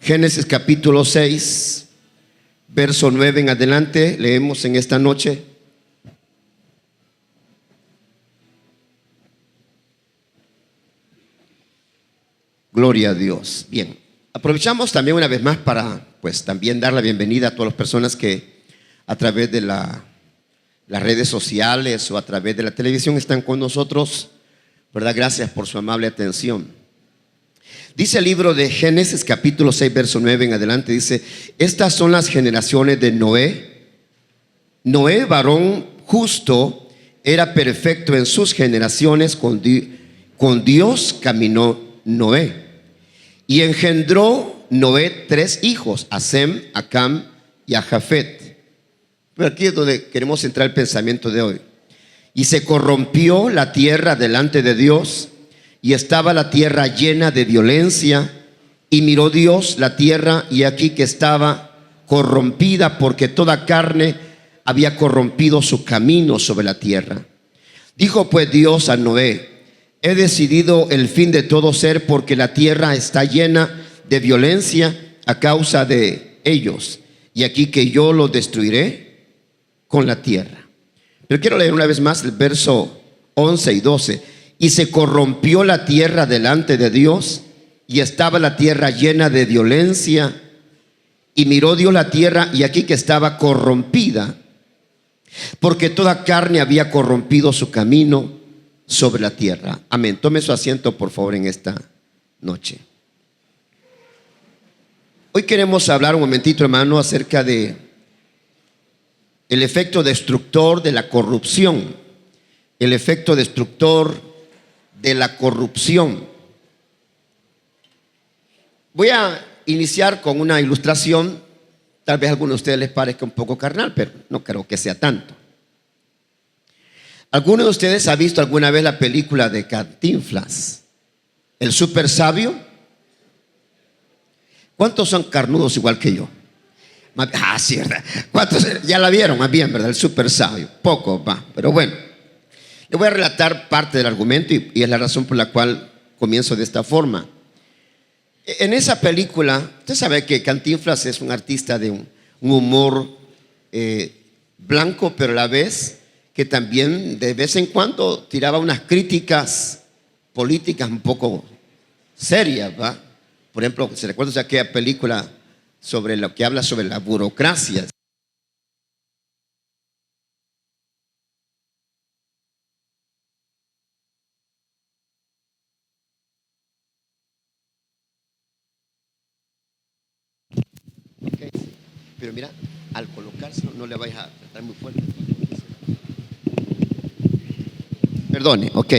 Génesis capítulo 6, verso 9 en adelante, leemos en esta noche. Gloria a Dios. Bien, aprovechamos también una vez más para también dar la bienvenida a todas las personas que a través de las redes sociales o a través de la televisión están con nosotros, ¿verdad? Gracias por su amable atención. Dice el libro de Génesis capítulo 6 verso 9 en adelante, dice: estas son las generaciones de Noé. Noé, varón justo, era perfecto en sus generaciones, con Dios caminó Noé. Y engendró Noé 3 hijos, a Sem, a Cam y a Jafet. Pero aquí es donde queremos centrar el pensamiento de hoy. Y se corrompió la tierra delante de Dios, y estaba la tierra llena de violencia. Y miró Dios la tierra, y aquí que estaba corrompida, porque toda carne había corrompido su camino sobre la tierra. Dijo pues Dios a Noé: he decidido el fin de todo ser, porque la tierra está llena de violencia a causa de ellos, y aquí que yo los destruiré con la tierra. Pero quiero leer una vez más el verso 11 y 12. Y se corrompió la tierra delante de Dios, y estaba la tierra llena de violencia. Y miró Dios la tierra, y aquí que estaba corrompida, porque toda carne había corrompido su camino sobre la tierra. Amén. Tome su asiento, por favor, en esta noche. Hoy queremos hablar un momentito, hermano, acerca de el efecto destructor de la corrupción. El efecto destructor de la corrupción. Voy a iniciar con una ilustración. Tal vez a algunos de ustedes les parezca un poco carnal, pero no creo que sea tanto. ¿Alguno de ustedes ha visto alguna vez la película de Cantinflas, el súper sabio? ¿Cuántos son carnudos igual que yo? Sí, ¿verdad? ¿Cuántos ya la vieron? Más bien, ¿verdad? El súper sabio. Poco, va, pero bueno. Le voy a relatar parte del argumento y es la razón por la cual comienzo de esta forma. En esa película, usted sabe que Cantinflas es un artista de un humor blanco, pero a la vez que también de vez en cuando tiraba unas críticas políticas un poco serias, ¿va? Por ejemplo, ¿se recuerda de aquella película sobre lo que habla sobre la burocracia? Okay. Pero mira, al colocarse no le vayas a apretar muy fuerte. Perdone, ok.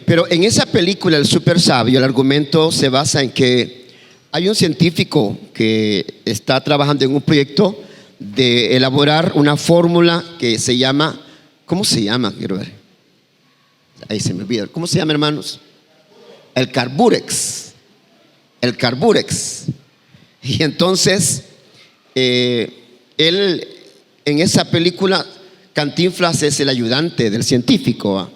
Pero en esa película, El Súper Sabio, el argumento se basa en que hay un científico que está trabajando en un proyecto de elaborar una fórmula que se llama, ¿cómo se llama? Quiero ver. Ahí se me olvida. ¿Cómo se llama, hermanos? El carburex. El carburex. Y entonces, él en esa película, Cantinflas es el ayudante del científico, ¿va?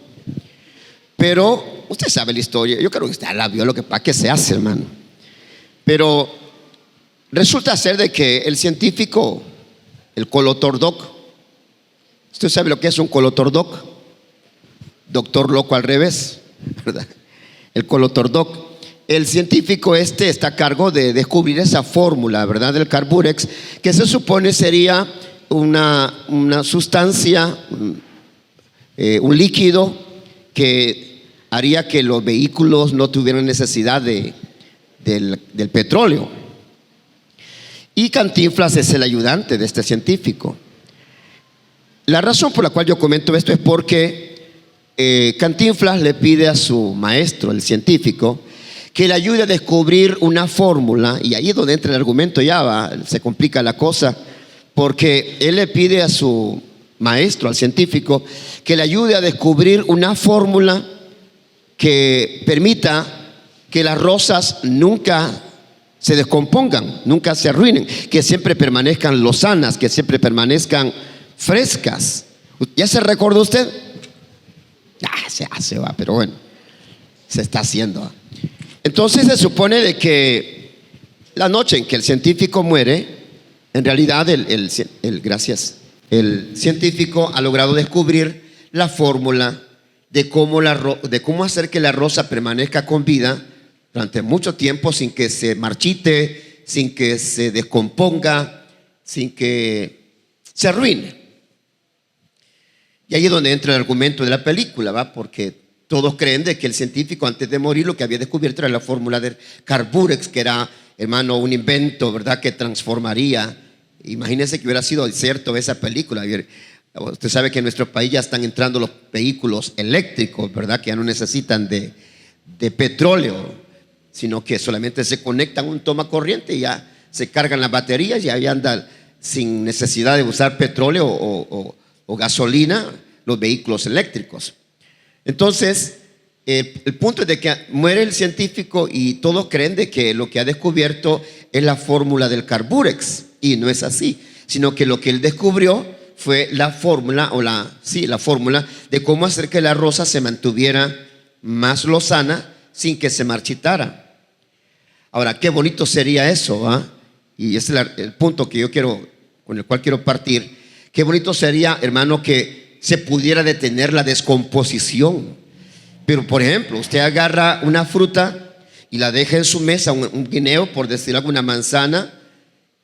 Pero usted sabe la historia. Yo creo que usted la vio, lo que para qué se hace, hermano. Pero resulta ser de que el científico, el colotordoc, ¿usted sabe lo que es un colotordoc? Doctor loco al revés, ¿verdad? El colotordoc. El científico está a cargo de descubrir esa fórmula, ¿verdad? Del carburex, que se supone sería una sustancia, un líquido que haría que los vehículos no tuvieran necesidad del petróleo. Y Cantinflas es el ayudante de este científico. La razón por la cual yo comento esto es porque Cantinflas le pide a su maestro, el científico, que le ayude a descubrir una fórmula. Y ahí es donde entra el argumento, se complica la cosa, porque él le pide a su maestro, al científico, que le ayude a descubrir una fórmula que permita que las rosas nunca se descompongan, nunca se arruinen, que siempre permanezcan lozanas, que siempre permanezcan frescas. ¿Ya se recordó usted? Se hace, pero bueno, se está haciendo. Entonces se supone de que la noche en que el científico muere, en realidad el científico ha logrado descubrir la fórmula de cómo hacer que la rosa permanezca con vida durante mucho tiempo sin que se marchite, sin que se descomponga, sin que se arruine. Y ahí es donde entra el argumento de la película, ¿va? Porque todos creen de que el científico antes de morir lo que había descubierto era la fórmula del carburex, que era, hermano, un invento, ¿verdad?, que transformaría. Imagínense que hubiera sido cierto esa película. Usted sabe que en nuestro país ya están entrando los vehículos eléctricos, ¿verdad?, que ya no necesitan de petróleo, sino que solamente se conectan un toma corriente y ya se cargan las baterías y ahí anda sin necesidad de usar petróleo o gasolina los vehículos eléctricos. Entonces, el punto es de que muere el científico y todos creen de que lo que ha descubierto es la fórmula del carburex, y no es así, sino que lo que él descubrió fue la fórmula la fórmula de cómo hacer que la rosa se mantuviera más lozana sin que se marchitara. Ahora, qué bonito sería eso, ¿ah? Y ese es el punto que con el cual quiero partir. Qué bonito sería, hermano, que se pudiera detener la descomposición. Pero, por ejemplo, usted agarra una fruta y la deja en su mesa, un guineo, por decir alguna manzana,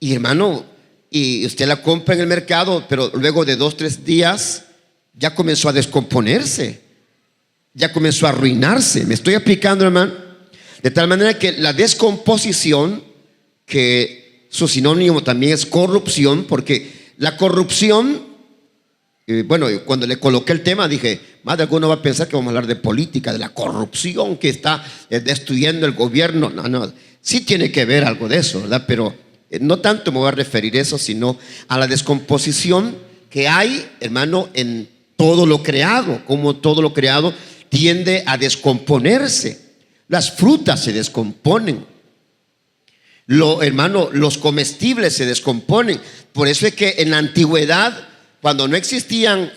y hermano, y usted la compra en el mercado, pero luego de 2 o 3 días ya comenzó a descomponerse, ya comenzó a arruinarse. ¿Me estoy explicando, hermano? De tal manera que la descomposición, que su sinónimo también es corrupción, porque la corrupción, bueno, cuando le coloqué el tema dije, más de alguno va a pensar que vamos a hablar de política, de la corrupción que está destruyendo el gobierno. No, sí tiene que ver algo de eso, ¿verdad? Pero no tanto me voy a referir a eso, sino a la descomposición que hay, hermano, en todo lo creado, como todo lo creado tiende a descomponerse. Las frutas se descomponen, hermano, los comestibles se descomponen. Por eso es que en la antigüedad, cuando no existían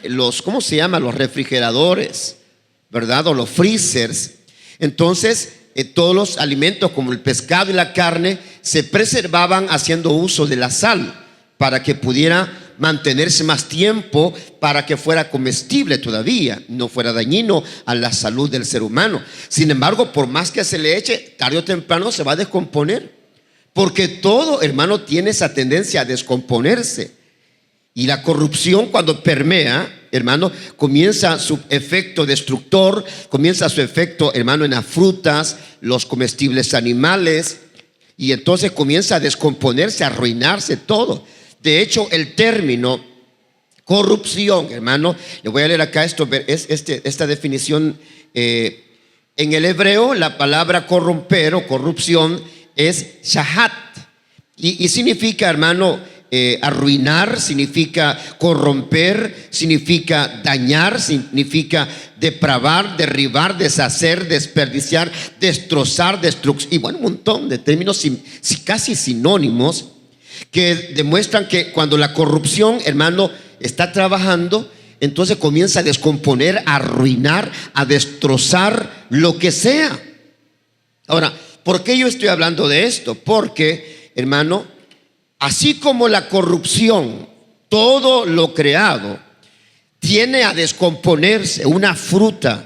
¿cómo se llama?, los refrigeradores, ¿verdad?, o los freezers, entonces todos los alimentos como el pescado y la carne se preservaban haciendo uso de la sal para que pudiera mantenerse más tiempo, para que fuera comestible todavía, no fuera dañino a la salud del ser humano. Sin embargo, por más que se le eche, tarde o temprano se va a descomponer, porque todo, hermano, tiene esa tendencia a descomponerse. Y la corrupción, cuando permea, hermano, comienza su efecto destructor, comienza su efecto, hermano, en las frutas, los comestibles animales, y entonces comienza a descomponerse, a arruinarse todo. De hecho, el término corrupción, hermano, le voy a leer acá esta definición. En el hebreo, la palabra corromper o corrupción es shahat, y significa, hermano, arruinar, significa corromper, significa dañar, significa depravar, derribar, deshacer, desperdiciar, destrozar, destrucción, y bueno, un montón de términos casi sinónimos que demuestran que cuando la corrupción, hermano, está trabajando, entonces comienza a descomponer, a arruinar, a destrozar lo que sea. Ahora, ¿por qué yo estoy hablando de esto? Porque, hermano, así como la corrupción, todo lo creado tiene a descomponerse. Una fruta,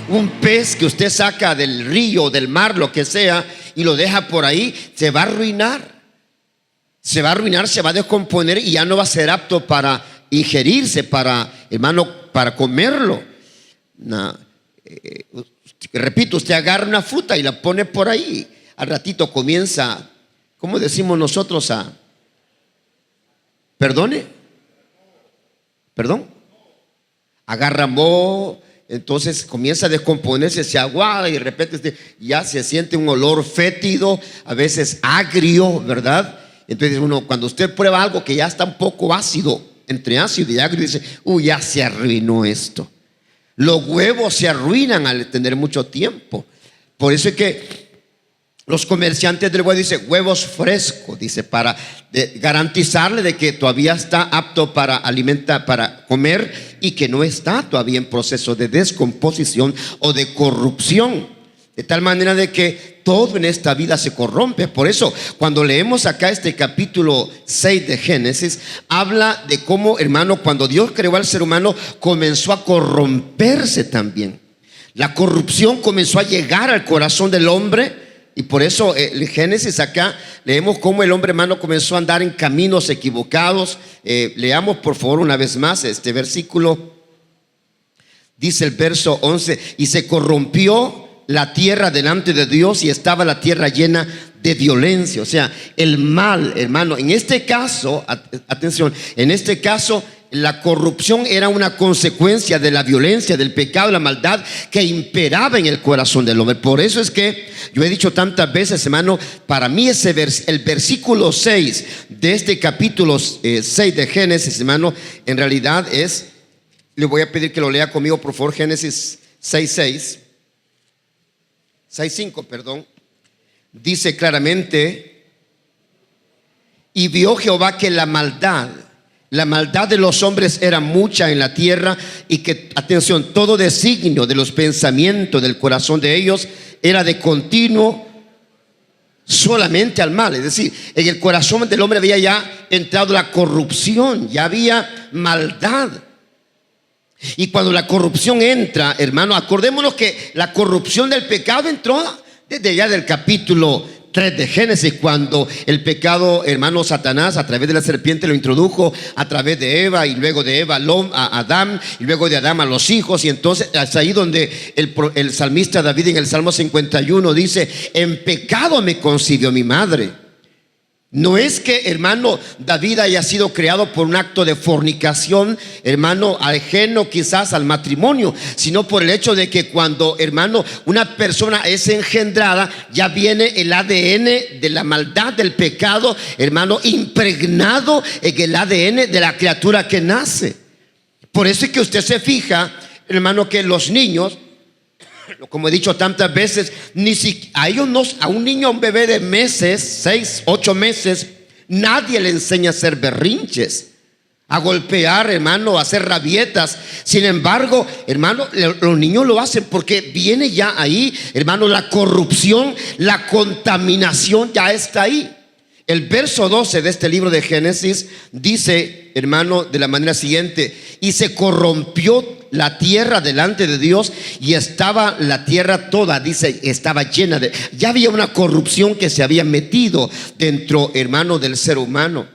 un pez que usted saca del río, del mar, lo que sea, y lo deja por ahí, se va a arruinar. Se va a arruinar, se va a descomponer y ya no va a ser apto para ingerirse, hermano, para comerlo. Repito, usted agarra una fruta y la pone por ahí, al ratito comienza, ¿cómo decimos nosotros? ¿Perdón? Agarra moho, entonces comienza a descomponerse, se aguada y de repente ya se siente un olor fétido, a veces agrio, ¿verdad? Entonces cuando usted prueba algo que ya está un poco ácido, entre ácido y agrio, dice, ya se arruinó esto. Los huevos se arruinan al tener mucho tiempo. Por eso es que los comerciantes del huevo dicen huevos frescos, dice, para garantizarle de que todavía está apto para alimentar, para comer, y que no está todavía en proceso de descomposición o de corrupción. De tal manera de que todo en esta vida se corrompe. Por eso, cuando leemos acá este capítulo 6 de Génesis, habla de cómo, hermano, cuando Dios creó al ser humano, comenzó a corromperse también. La corrupción comenzó a llegar al corazón del hombre. Y por eso en Génesis acá leemos cómo el hombre, hermano, comenzó a andar en caminos equivocados. Leamos por favor una vez más este versículo. Dice el verso 11: y se corrompió la tierra delante de Dios, y estaba la tierra llena de violencia. O sea, el mal, hermano, en este caso, atención, en este caso la corrupción era una consecuencia de la violencia, del pecado, la maldad que imperaba en el corazón del hombre. Por eso es que yo he dicho tantas veces, hermano, para mí el versículo 6 de este capítulo 6 de Génesis, hermano, en realidad es, le voy a pedir que lo lea conmigo por favor, Génesis 6:5, perdón. Dice claramente: y vio Jehová que la maldad de los hombres era mucha en la tierra, y que, atención, todo designio de los pensamientos del corazón de ellos era de continuo solamente al mal. Es decir, en el corazón del hombre había ya entrado la corrupción, ya había maldad. Y cuando la corrupción entra, hermano, acordémonos que la corrupción del pecado entró desde ya del capítulo 3 de Génesis, cuando el pecado, hermano, Satanás a través de la serpiente lo introdujo a través de Eva, y luego de Eva a Adán, y luego de Adán a los hijos. Y entonces es ahí donde el salmista David en el Salmo 51 dice: en pecado me concibió mi madre. No es que, hermano, David haya sido creado por un acto de fornicación, hermano, ajeno quizás al matrimonio, sino por el hecho de que cuando, hermano, una persona es engendrada, ya viene el ADN de la maldad, del pecado, hermano, impregnado en el ADN de la criatura que nace. Por eso es que usted se fija, hermano, que los niños, como he dicho tantas veces, a ellos no, a un niño, a un bebé de meses, 6, 8 meses, nadie le enseña a hacer berrinches, a golpear, hermano, a hacer rabietas. Sin embargo, hermano, los niños lo hacen porque viene ya ahí, hermano, la corrupción, la contaminación ya está ahí. El verso 12 de este libro de Génesis dice, hermano, de la manera siguiente: y se corrompió la tierra delante de Dios, y estaba la tierra toda, dice, estaba llena de, ya había una corrupción que se había metido dentro, hermano, del ser humano.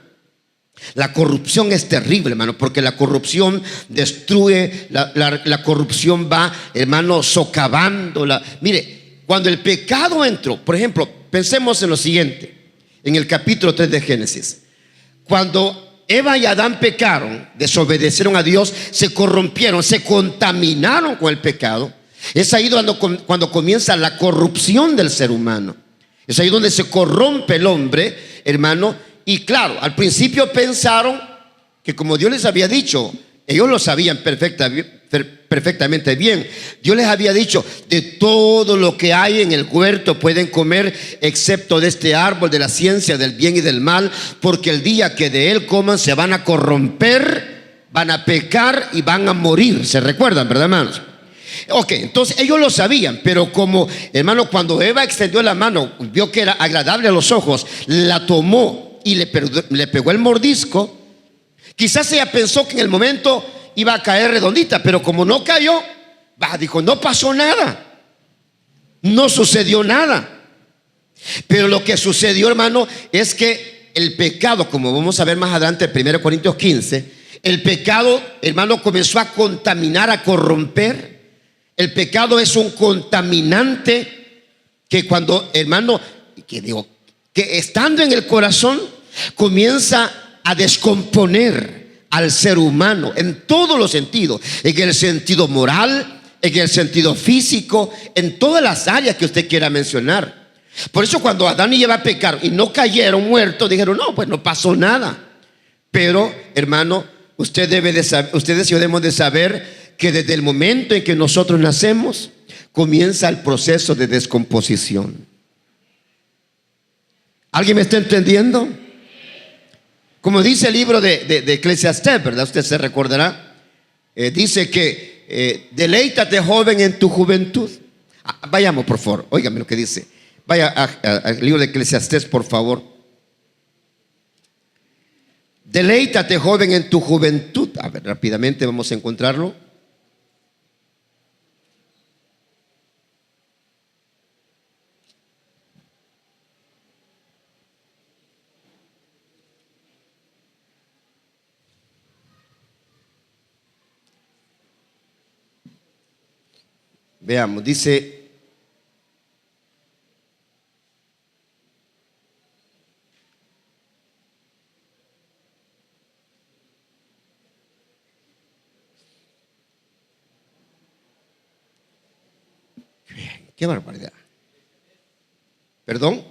La corrupción es terrible, hermano, porque la corrupción destruye, la corrupción va, hermano, socavándola. Mire, cuando el pecado entró, por ejemplo, pensemos en lo siguiente, en el capítulo 3 de Génesis, cuando Eva y Adán pecaron, desobedecieron a Dios, se corrompieron, se contaminaron con el pecado. Es ahí cuando comienza la corrupción del ser humano. Es ahí donde se corrompe el hombre, hermano. Y claro, al principio pensaron que, como Dios les había dicho, ellos lo sabían perfectamente bien. Dios les había dicho: de todo lo que hay en el huerto pueden comer, excepto de este árbol de la ciencia del bien y del mal, porque el día que de él coman se van a corromper, van a pecar y van a morir. ¿Se recuerdan, verdad, hermanos? Ok, entonces ellos lo sabían, pero como, hermano, cuando Eva extendió la mano, vio que era agradable a los ojos, la tomó y le pegó el mordisco. Quizás ella pensó que en el momento iba a caer redondita, pero como no cayó, dijo: no pasó nada, no sucedió nada. Pero lo que sucedió, hermano, es que el pecado, como vamos a ver más adelante en 1 Corintios 15, el pecado, hermano, comenzó a contaminar, a corromper. El pecado es un contaminante que cuando, hermano, que estando en el corazón comienza a descomponer al ser humano en todos los sentidos, en el sentido moral, en el sentido físico, en todas las áreas que usted quiera mencionar. Por eso cuando Adán y Eva pecaron y no cayeron muertos, dijeron: no, pues no pasó nada. Pero, hermano, ustedes y yo debemos de saber que desde el momento en que nosotros nacemos comienza el proceso de descomposición. ¿Alguien me está entendiendo? Como dice el libro de Eclesiastés, ¿verdad? Usted se recordará. Dice que deleítate, joven, en tu juventud. Vayamos, por favor, óigame lo que dice. Vaya al libro de Eclesiastés, por favor. Deleítate, joven, en tu juventud. A ver, rápidamente vamos a encontrarlo. Veamos, dice: qué barbaridad. ¿Perdón?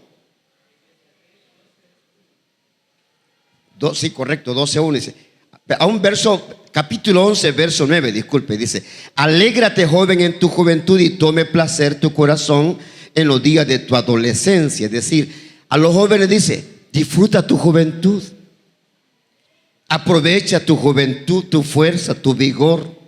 Sí, correcto, 12:1 dice. A un verso, capítulo 11, verso 9, disculpe, dice: alégrate, joven, en tu juventud, y tome placer tu corazón en los días de tu adolescencia. Es decir, a los jóvenes dice: disfruta tu juventud, aprovecha tu juventud, tu fuerza, tu vigor,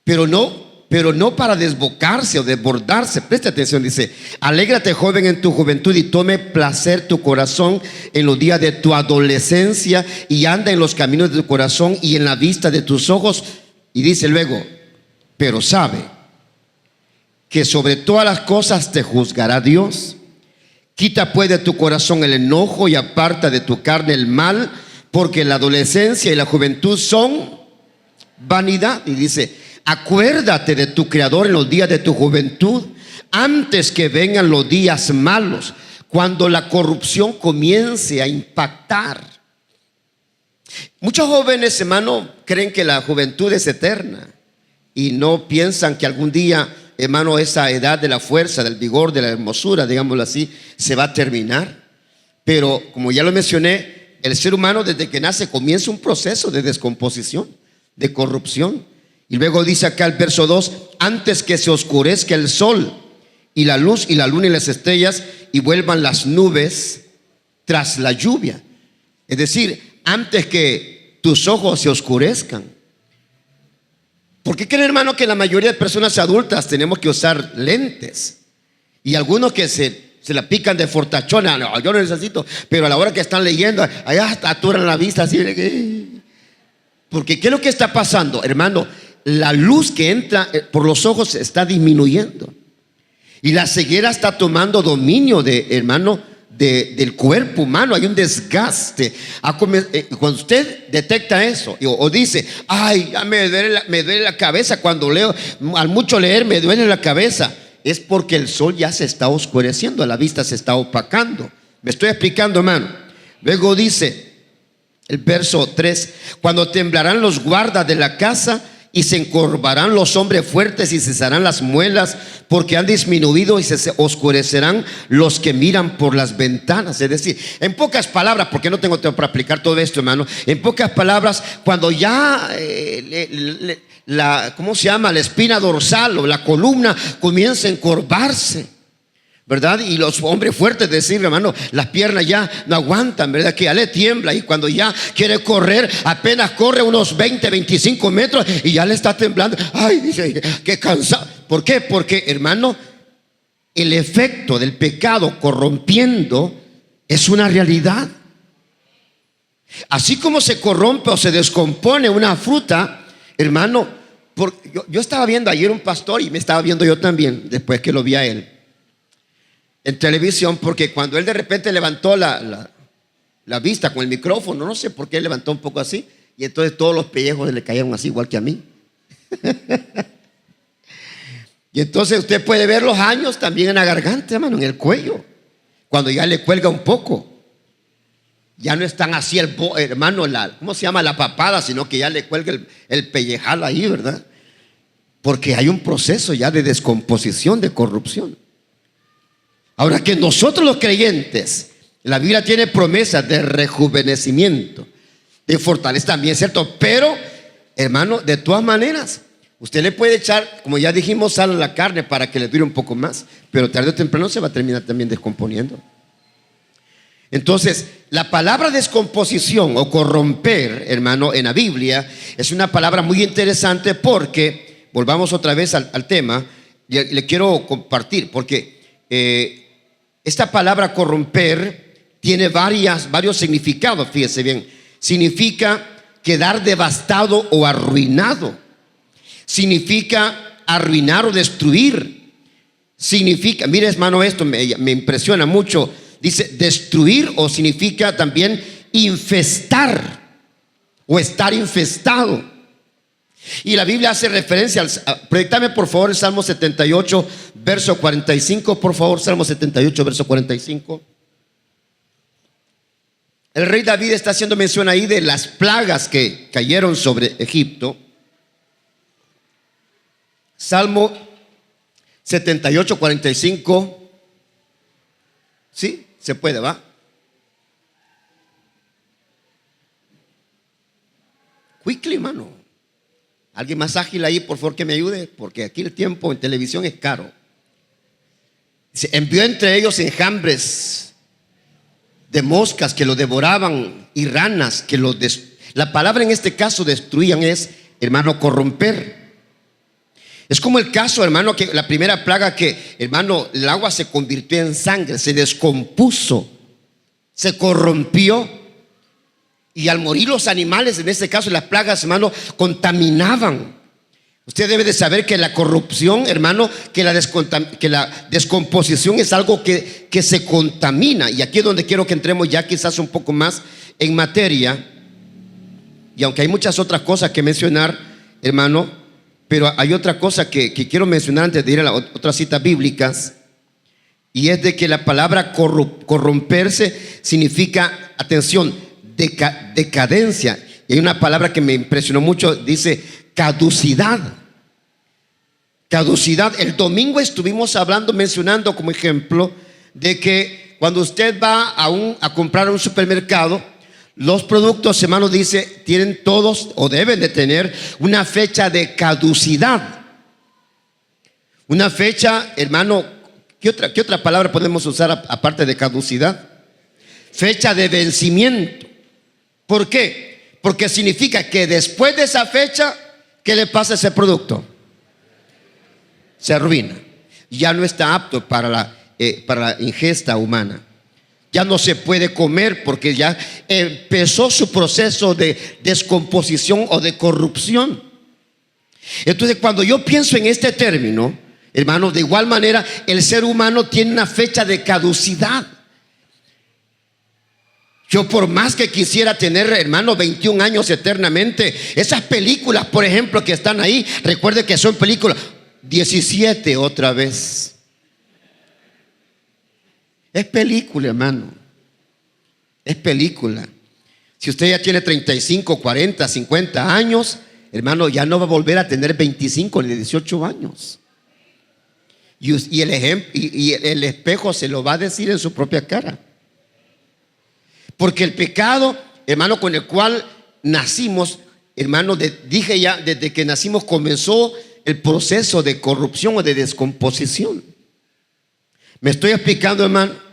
pero no para desbocarse o desbordarse. Preste atención, dice: alégrate, joven, en tu juventud, y tome placer tu corazón en los días de tu adolescencia, y anda en los caminos de tu corazón y en la vista de tus ojos. Y dice luego: pero sabe que sobre todas las cosas te juzgará Dios. Quita pues de tu corazón el enojo y aparta de tu carne el mal, porque la adolescencia y la juventud son vanidad. Y dice: acuérdate de tu Creador en los días de tu juventud, antes que vengan los días malos, cuando la corrupción comience a impactar. Muchos jóvenes, hermano, creen que la juventud es eterna y no piensan que algún día, hermano, esa edad de la fuerza, del vigor, de la hermosura, digámoslo así, se va a terminar. Pero como ya lo mencioné, el ser humano desde que nace comienza un proceso de descomposición, de corrupción. Y luego dice acá el verso 2: antes que se oscurezca el sol y la luz y la luna y las estrellas, y vuelvan las nubes tras la lluvia. Es decir, antes que tus ojos se oscurezcan. ¿Por qué creen, hermano, que la mayoría de personas adultas tenemos que usar lentes? Y algunos que se la pican de fortachona: no, yo no necesito. Pero a la hora que están leyendo, allá aturan la vista así. Porque ¿qué es lo que está pasando, hermano? La luz que entra por los ojos está disminuyendo, y la ceguera está tomando dominio del cuerpo humano. Hay un desgaste. Cuando usted detecta eso o dice: ay, ya me duele la cabeza cuando leo, al mucho leer me duele la cabeza, es porque el sol ya se está oscureciendo, la vista se está opacando. Me estoy explicando, hermano. Luego dice el verso 3: cuando temblarán los guardas de la casa, y se encorvarán los hombres fuertes, y cesarán las muelas, porque han disminuido, y se oscurecerán los que miran por las ventanas. Es decir, en pocas palabras, porque no tengo tiempo para explicar todo esto, hermano. En pocas palabras, cuando ya ¿cómo se llama? La espina dorsal o la columna comienza a encorvarse, ¿verdad? Y los hombres fuertes, decir, hermano, las piernas ya no aguantan, ¿verdad? Que ya le tiembla, y cuando ya quiere correr, apenas corre unos 20, 25 metros y ya le está temblando. Ay, dice, qué cansado. ¿Por qué? Porque, hermano, el efecto del pecado corrompiendo es una realidad. Así como se corrompe o se descompone una fruta, hermano, yo estaba viendo ayer un pastor, y me estaba viendo yo también después que lo vi a él en televisión, porque cuando él de repente levantó la vista con el micrófono, no sé por qué levantó un poco así, y entonces todos los pellejos le cayeron así, igual que a mí. Y entonces usted puede ver los años también en la garganta, hermano, en el cuello, cuando ya le cuelga un poco. Ya no están así hermano, ¿cómo se llama? La papada, sino que ya le cuelga el pellejal ahí, ¿verdad? Porque hay un proceso ya de descomposición, de corrupción. Ahora, que nosotros los creyentes, la Biblia tiene promesas de rejuvenecimiento, de fortaleza también, ¿cierto? Pero, hermano, de todas maneras, usted le puede echar, como ya dijimos, sal a la carne para que le dure un poco más, pero tarde o temprano se va a terminar también descomponiendo. Entonces, la palabra descomposición o corromper, hermano, en la Biblia es una palabra muy interesante, porque, volvamos otra vez al tema, le quiero compartir, porque esta palabra corromper tiene varios significados, fíjese bien. Significa quedar devastado o arruinado. Significa arruinar o destruir. Significa, mire hermano, esto me impresiona mucho. Dice destruir, o significa también infestar o estar infestado. Y la Biblia hace referencia proyectame por favor el Salmo 78 verso 45, por favor. Salmo 78 verso 45. El rey David está haciendo mención ahí de las plagas que cayeron sobre Egipto. Salmo 78, 45. ¿Sí? Se puede, ¿va? Quickly, hermano. Alguien más ágil ahí, por favor, que me ayude, porque aquí el tiempo en televisión es caro. Se envió entre ellos enjambres de moscas que lo devoraban y ranas que lo la palabra en este caso destruían es, hermano, corromper. Es como el caso, hermano, que la primera plaga que, hermano, el agua se convirtió en sangre, se descompuso, se corrompió. Y al morir los animales, en este caso las plagas, hermano, contaminaban. Usted debe de saber que la corrupción, hermano, que la descomposición es algo que se contamina. Y aquí es donde quiero que entremos ya quizás un poco más en materia. Y aunque hay muchas otras cosas que mencionar, hermano, pero hay otra cosa que quiero mencionar antes de ir a las otras citas bíblicas. Y es de que la palabra corromperse significa, atención, decadencia. Y hay una palabra que me impresionó mucho, dice caducidad. Caducidad. El domingo estuvimos mencionando como ejemplo de que cuando usted va a comprar a un supermercado, los productos, hermano, dice, tienen todos o deben de tener una fecha de caducidad. Una fecha, hermano, ¿qué otra palabra podemos usar aparte de caducidad? Fecha de vencimiento. ¿Por qué? Porque significa que después de esa fecha, ¿qué le pasa a ese producto? Se arruina. Ya no está apto para la ingesta humana. Ya no se puede comer porque ya empezó su proceso de descomposición o de corrupción. Entonces, cuando yo pienso en este término, hermano, de igual manera, el ser humano tiene una fecha de caducidad. Yo por más que quisiera tener, hermano, 21 años eternamente, esas películas, por ejemplo, que están ahí, recuerde que son películas, 17 otra vez. Es película, hermano. Es película. Si usted ya tiene 35, 40, 50 años, hermano, ya no va a volver a tener 25 ni 18 años. Y el espejo se lo va a decir en su propia cara. Porque el pecado, hermano, con el cual nacimos, hermano, dije ya, desde que nacimos comenzó el proceso de corrupción o de descomposición. ¿Me estoy explicando, hermano?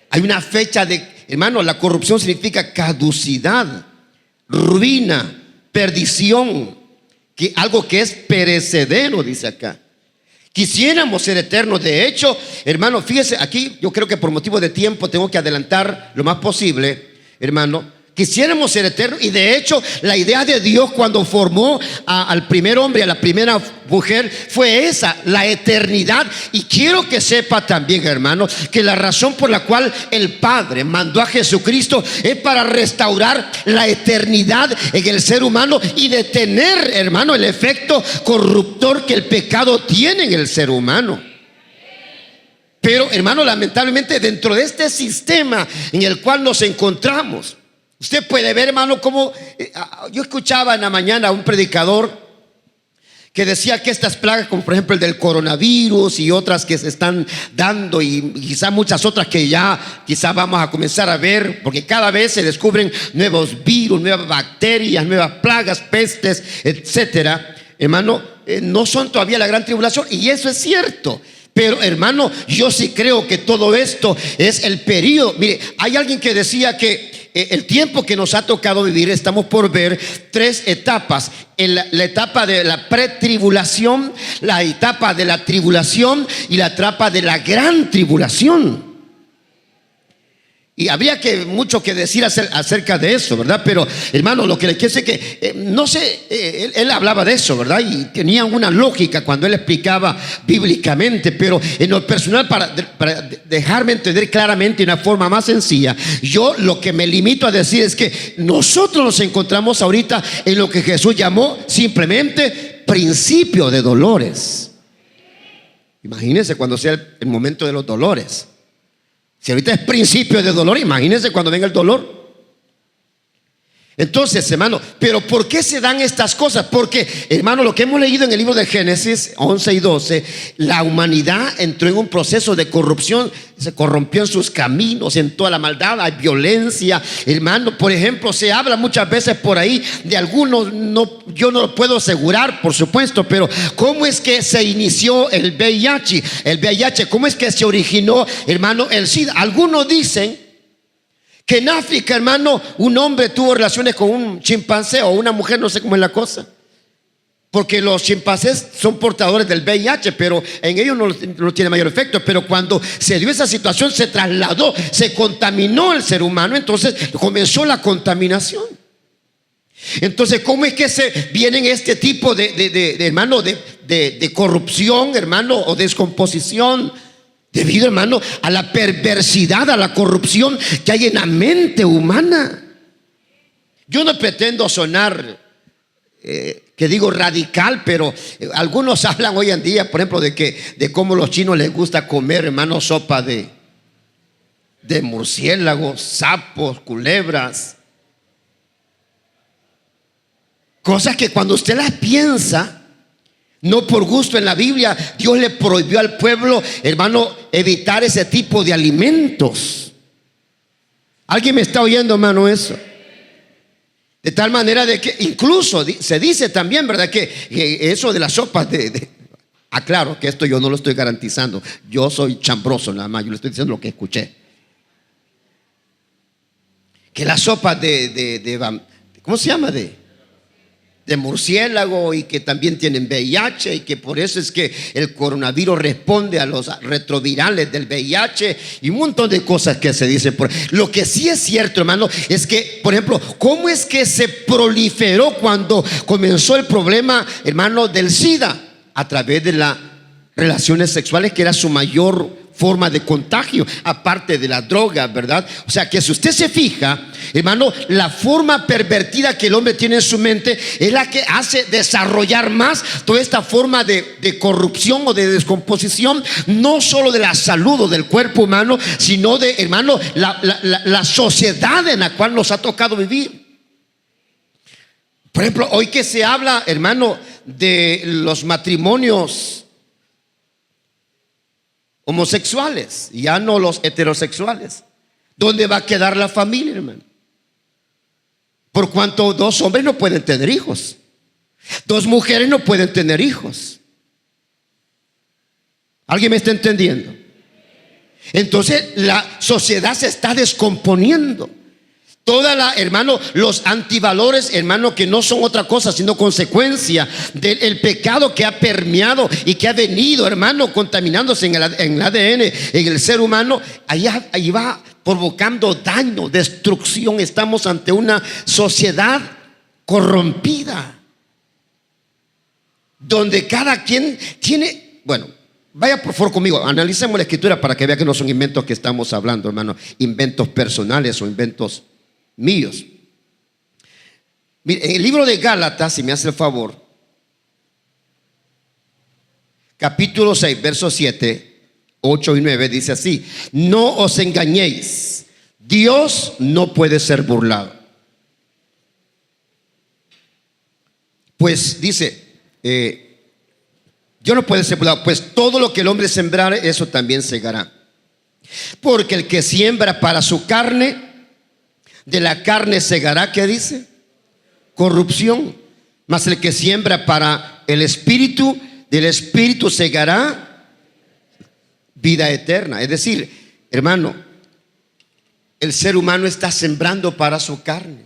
Hay una fecha hermano, la corrupción significa caducidad, ruina, perdición, algo que es perecedero, dice acá. Quisiéramos ser eternos. De hecho, hermano, fíjese, aquí yo creo que por motivo de tiempo tengo que adelantar lo más posible, hermano. Quisiéramos ser eternos. Y de hecho, la idea de Dios cuando formó al primer hombre y a la primera mujer fue esa, la eternidad. Y quiero que sepa también, hermano, que la razón por la cual el Padre mandó a Jesucristo es para restaurar la eternidad en el ser humano y detener, hermano, el efecto corruptor que el pecado tiene en el ser humano. Pero, hermano, lamentablemente dentro de este sistema en el cual nos encontramos, usted puede ver, hermano, cómo yo escuchaba en la mañana a un predicador que decía que estas plagas, como por ejemplo el del coronavirus y otras que se están dando, y quizá muchas otras que ya quizá vamos a comenzar a ver, porque cada vez se descubren nuevos virus, nuevas bacterias, nuevas plagas, pestes, etcétera, hermano, no son todavía la gran tribulación, y eso es cierto. Pero, hermano, yo sí creo que todo esto es el periodo. Mire, hay alguien que decía que el tiempo que nos ha tocado vivir, estamos por ver tres etapas. La etapa de la pretribulación, la etapa de la tribulación y la etapa de la gran tribulación. Y habría mucho que decir acerca de eso, ¿verdad? Pero, hermano, lo que le quiero decir es que, no sé, él hablaba de eso, ¿verdad? Y tenía una lógica cuando él explicaba bíblicamente, pero en lo personal, para dejarme entender claramente de una forma más sencilla, yo lo que me limito a decir es que nosotros nos encontramos ahorita en lo que Jesús llamó simplemente principio de dolores. Imagínense cuando sea el momento de los dolores. Si ahorita es principio de dolor, imagínense cuando venga el dolor. Entonces, hermano, pero ¿por qué se dan estas cosas? Porque, hermano, lo que hemos leído en el libro de Génesis 11 y 12, la humanidad entró en un proceso de corrupción, se corrompió en sus caminos, en toda la maldad, hay violencia, hermano. Por ejemplo, se habla muchas veces por ahí de algunos, yo no lo puedo asegurar, por supuesto, pero ¿cómo es que se inició el VIH? El VIH, ¿cómo es que se originó, hermano, el SIDA? Algunos dicen que en África, hermano, un hombre tuvo relaciones con un chimpancé o una mujer, no sé cómo es la cosa. Porque los chimpancés son portadores del VIH, pero en ellos no tiene mayor efecto. Pero cuando se dio esa situación, se trasladó, se contaminó el ser humano, entonces comenzó la contaminación. Entonces, ¿cómo es que se vienen este tipo hermano, de corrupción, hermano, o descomposición? Debido, hermano, a la perversidad, a la corrupción que hay en la mente humana. Yo no pretendo sonar, que digo radical, pero algunos hablan hoy en día, por ejemplo, de cómo los chinos les gusta comer, hermano, sopa de murciélagos, sapos, culebras. Cosas que cuando usted las piensa, no por gusto, en la Biblia Dios le prohibió al pueblo, hermano, evitar ese tipo de alimentos. ¿Alguien me está oyendo, hermano, eso? De tal manera de que incluso se dice también, ¿verdad? Que eso de las sopas aclaro que esto yo no lo estoy garantizando. Yo soy chambroso nada más, yo le estoy diciendo lo que escuché. Que las sopas ¿cómo se llama? De murciélago, y que también tienen VIH, y que por eso es que el coronavirus responde a los retrovirales del VIH y un montón de cosas que se dicen por. Lo que sí es cierto, hermano, es que, por ejemplo, ¿cómo es que se proliferó cuando comenzó el problema, hermano, del SIDA? A través de las relaciones sexuales, que era su mayor forma de contagio, aparte de la droga, ¿verdad? O sea que si usted se fija, hermano, la forma pervertida que el hombre tiene en su mente es la que hace desarrollar más toda esta forma de corrupción o de descomposición, no solo de la salud o del cuerpo humano, sino de, hermano, la sociedad en la cual nos ha tocado vivir. Por ejemplo, hoy que se habla, hermano, de los matrimonios homosexuales, ya no los heterosexuales, ¿dónde va a quedar la familia, hermano? Por cuanto dos hombres no pueden tener hijos, dos mujeres no pueden tener hijos. ¿Alguien me está entendiendo? Entonces la sociedad se está descomponiendo. Hermano, los antivalores, hermano, que no son otra cosa sino consecuencia del pecado que ha permeado y que ha venido, hermano, contaminándose en el ADN, en el ser humano, ahí va provocando daño, destrucción. Estamos ante una sociedad corrompida, donde cada quien tiene, bueno, vaya por favor conmigo, analicemos la escritura para que vea que no son inventos que estamos hablando, hermano, inventos personales o inventos míos. Mire, en el libro de Gálatas, si me hace el favor, capítulo 6, versos 7, 8 y 9, dice así: no os engañéis, Dios no puede ser burlado. Pues dice, Dios no puede ser burlado, pues todo lo que el hombre sembrare, eso también segará. Porque el que siembra para su carne, de la carne segará, ¿qué dice? Corrupción. Mas el que siembra para el espíritu, del espíritu segará vida eterna. Es decir, hermano, el ser humano está sembrando para su carne.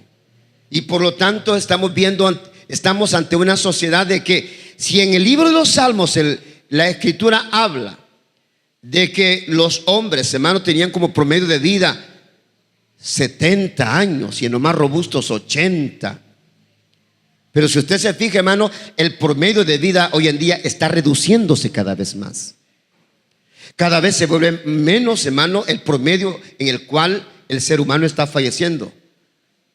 Y por lo tanto estamos ante una sociedad de que si en el libro de los Salmos la Escritura habla de que los hombres, hermano, tenían como promedio de vida 70 años y en los más robustos 80. Pero si usted se fija, hermano, el promedio de vida hoy en día está reduciéndose cada vez más. Cada vez se vuelve menos, hermano, el promedio en el cual el ser humano está falleciendo.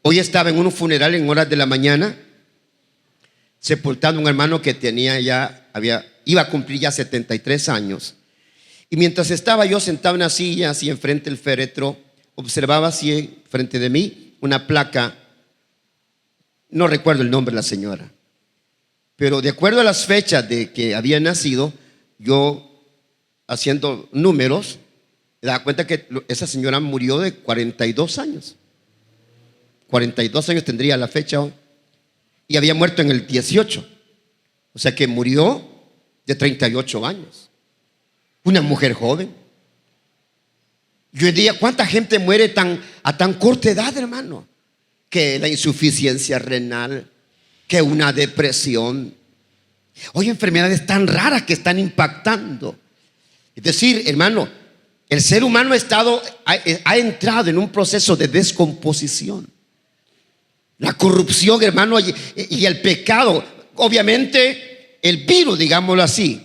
Hoy estaba en un funeral en horas de la mañana, sepultando a un hermano que iba a cumplir ya 73 años. Y mientras estaba yo sentado en una silla, así enfrente del féretro, observaba así frente de mí una placa. No recuerdo el nombre de la señora, pero de acuerdo a las fechas de que había nacido, yo haciendo números, me daba cuenta que esa señora murió de 42 años. 42 años tendría la fecha hoy. Y había muerto en el 18. O sea que murió de 38 años. Una mujer joven. Y hoy día, ¿cuánta gente muere a tan corta edad, hermano? Que la insuficiencia renal, que una depresión. Hoy enfermedades tan raras que están impactando. Es decir, hermano, el ser humano ha entrado en un proceso de descomposición. La corrupción, hermano, y el pecado. Obviamente, el virus, digámoslo así,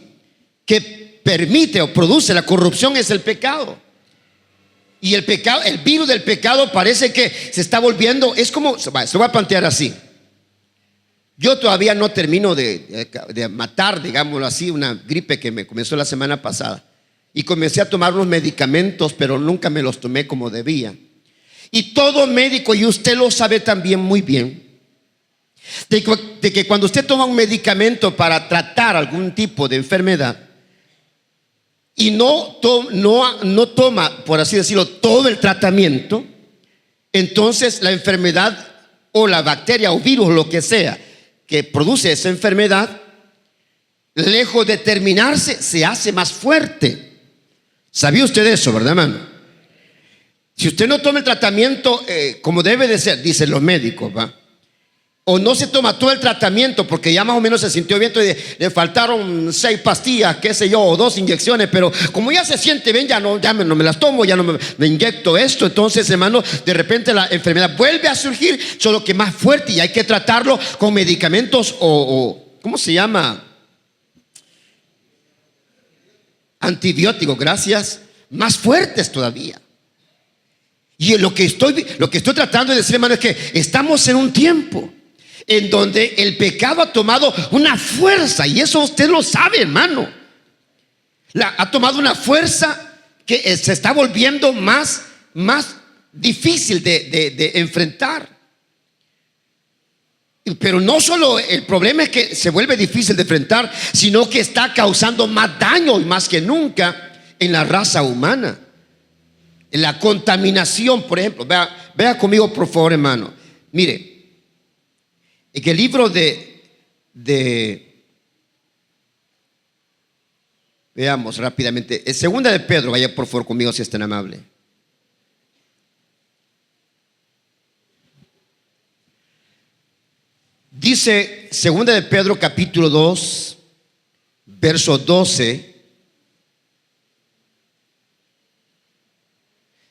que permite o produce la corrupción es el pecado. Y el virus del pecado parece que se está volviendo, es como, se lo voy a plantear así. Yo todavía no termino de matar, digámoslo así, una gripe que me comenzó la semana pasada. Y comencé a tomar unos medicamentos, pero nunca me los tomé como debía. Y todo médico, y usted lo sabe también muy bien, de que cuando usted toma un medicamento para tratar algún tipo de enfermedad y no toma, por así decirlo, todo el tratamiento, entonces la enfermedad o la bacteria o virus, lo que sea que produce esa enfermedad, lejos de terminarse, se hace más fuerte. ¿Sabía usted eso, verdad, hermano? Si usted no toma el tratamiento como debe de ser, dicen los médicos, ¿va? O no se toma todo el tratamiento porque ya más o menos se sintió bien, le faltaron 6 pastillas, qué sé yo, o 2 inyecciones, pero como ya se siente bien, ya no me las tomo, ya no me inyecto esto. Entonces, hermano, de repente la enfermedad vuelve a surgir, solo que más fuerte, y hay que tratarlo con medicamentos o ¿cómo se llama? Antibióticos, gracias, más fuertes todavía. Y lo que estoy tratando de decir, hermano, es que estamos en un tiempo en donde el pecado ha tomado una fuerza, y eso usted lo sabe, hermano. Ha tomado una fuerza que se está volviendo más difícil de enfrentar. Pero no solo el problema es que se vuelve difícil de enfrentar, sino que está causando más daño y más que nunca en la raza humana. La contaminación, por ejemplo, vea conmigo por favor, hermano. Mire, en el libro veamos rápidamente, segunda de Pedro, vaya por favor conmigo si es tan amable. Dice segunda de Pedro capítulo 2, verso 12.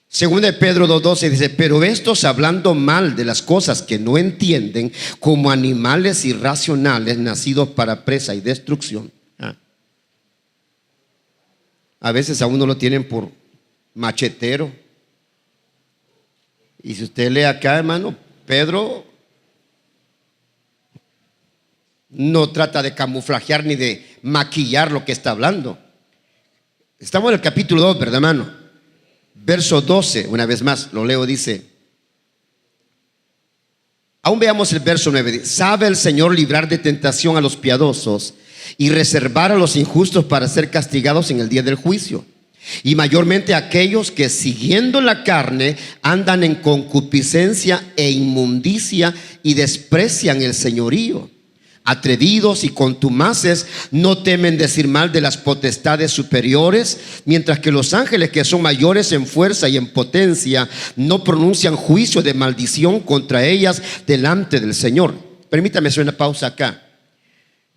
Segunda de Pedro 2:12 dice: pero estos, hablando mal de las cosas que no entienden, como animales irracionales nacidos para presa y destrucción. A veces a uno lo tienen por machetero. Y si usted lee acá, hermano, Pedro no trata de camuflajear ni de maquillar lo que está hablando. Estamos en el capítulo 2, ¿verdad, hermano? Verso 12, una vez más, lo leo, dice. Aún veamos el verso 9. Sabe el Señor librar de tentación a los piadosos y reservar a los injustos para ser castigados en el día del juicio. Y mayormente a aquellos que siguiendo la carne andan en concupiscencia e inmundicia y desprecian el señorío, atrevidos y contumaces, no temen decir mal de las potestades superiores, mientras que los ángeles, que son mayores en fuerza y en potencia, no pronuncian juicio de maldición contra ellas delante del Señor. Permítame hacer una pausa acá.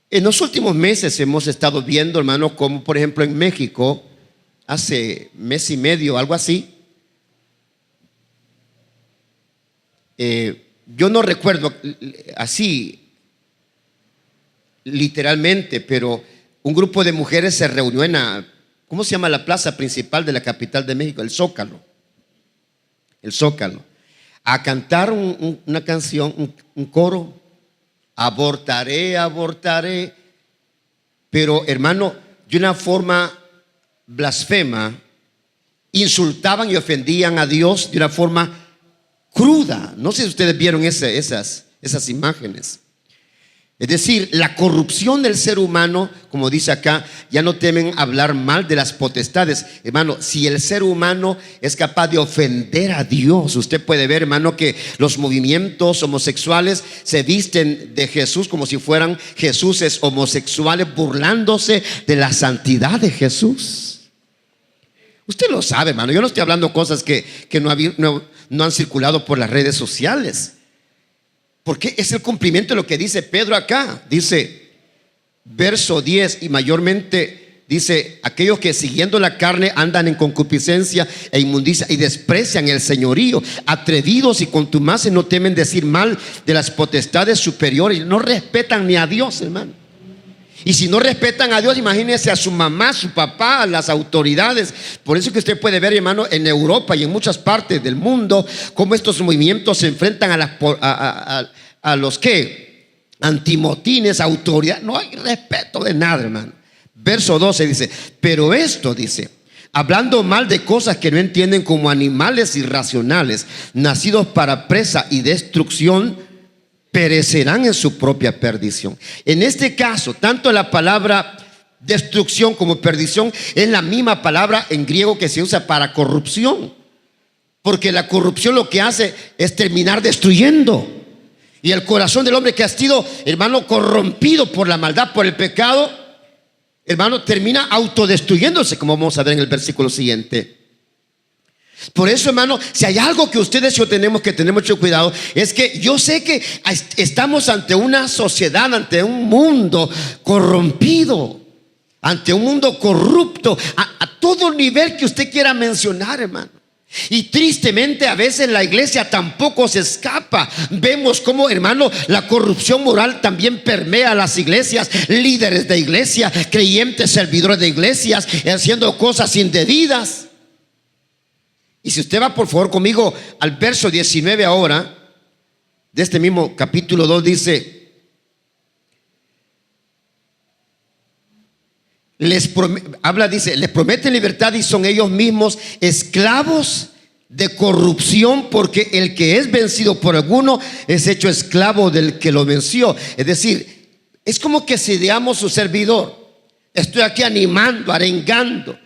En los últimos meses hemos estado viendo, hermano, como por ejemplo en México, hace mes y medio, algo así, yo no recuerdo así literalmente, pero un grupo de mujeres se reunió en ¿cómo se llama la plaza principal de la capital de México? El Zócalo, a cantar una canción, un coro: abortaré, abortaré. Pero hermano, de una forma blasfema, insultaban y ofendían a Dios de una forma cruda. No sé si ustedes vieron esas imágenes. Es decir, la corrupción del ser humano, como dice acá, ya no temen hablar mal de las potestades. Hermano, si el ser humano es capaz de ofender a Dios, usted puede ver, hermano, que los movimientos homosexuales se visten de Jesús como si fueran Jesuses homosexuales, burlándose de la santidad de Jesús. Usted lo sabe, hermano. Yo no estoy hablando cosas que no han circulado por las redes sociales, porque es el cumplimiento de lo que dice Pedro acá. Dice, verso 10, y mayormente dice: aquellos que siguiendo la carne andan en concupiscencia e inmundicia y desprecian el señorío, atrevidos y contumaces, no temen decir mal de las potestades superiores. No respetan ni a Dios, hermano. Y si no respetan a Dios, imagínense a su mamá, su papá, a las autoridades. Por eso que usted puede ver, hermano, en Europa y en muchas partes del mundo, cómo estos movimientos se enfrentan a los que antimotines, autoridad. No hay respeto de nada, hermano. Verso 12 dice: pero esto, dice, hablando mal de cosas que no entienden, como animales irracionales, nacidos para presa y destrucción, perecerán en su propia perdición. En este caso, tanto la palabra destrucción como perdición es la misma palabra en griego que se usa para corrupción, porque la corrupción lo que hace es terminar destruyendo. Y el corazón del hombre que ha sido, hermano, corrompido por la maldad, por el pecado, hermano, termina autodestruyéndose, como vamos a ver en el versículo siguiente. Por eso, hermano, si hay algo que ustedes y yo tenemos que tener mucho cuidado, es que yo sé que estamos ante una sociedad, ante un mundo corrompido, ante un mundo corrupto, a todo nivel que usted quiera mencionar, hermano. Y tristemente a veces la iglesia tampoco se escapa. Vemos cómo, hermano, la corrupción moral también permea a las iglesias, líderes de iglesia, creyentes, servidores de iglesias, haciendo cosas indebidas. Y si usted va por favor conmigo al verso 19 ahora, de este mismo capítulo 2, dice: les prometen libertad y son ellos mismos esclavos de corrupción, porque el que es vencido por alguno es hecho esclavo del que lo venció. Es decir, es como que si digamos su servidor, estoy aquí animando, arengando,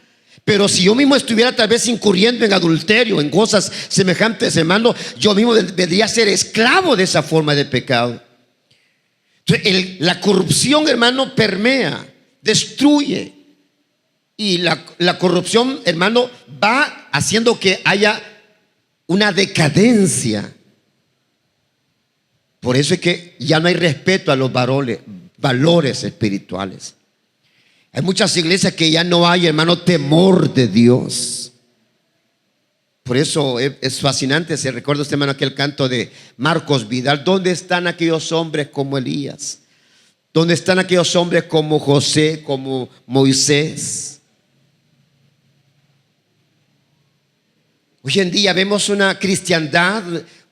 pero si yo mismo estuviera tal vez incurriendo en adulterio, en cosas semejantes, hermano, yo mismo debería ser esclavo de esa forma de pecado. Entonces, la corrupción, hermano, permea, destruye. Y la corrupción, hermano, va haciendo que haya una decadencia. Por eso es que ya no hay respeto a los valores espirituales. Hay muchas iglesias que ya no hay, hermano, temor de Dios. Por eso es fascinante. Se recuerda usted, hermano, aquel canto de Marcos Vidal: ¿dónde están aquellos hombres como Elías? ¿Dónde están aquellos hombres como José, como Moisés? Hoy en día vemos una cristiandad,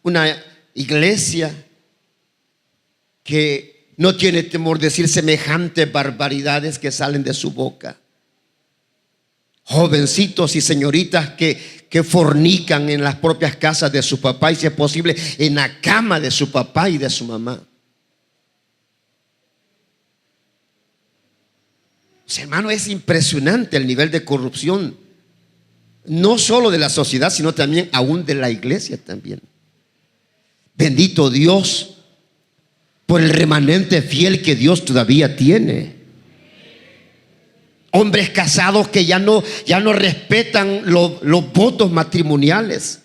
una iglesia que no tiene temor de decir semejantes barbaridades que salen de su boca. Jovencitos y señoritas que fornican en las propias casas de su papá, y si es posible en la cama de su papá y de su mamá. Pues, hermano, es impresionante el nivel de corrupción, no solo de la sociedad, sino también aún de la iglesia también. Bendito Dios por el remanente fiel que Dios todavía tiene. Hombres casados que ya no respetan los votos matrimoniales.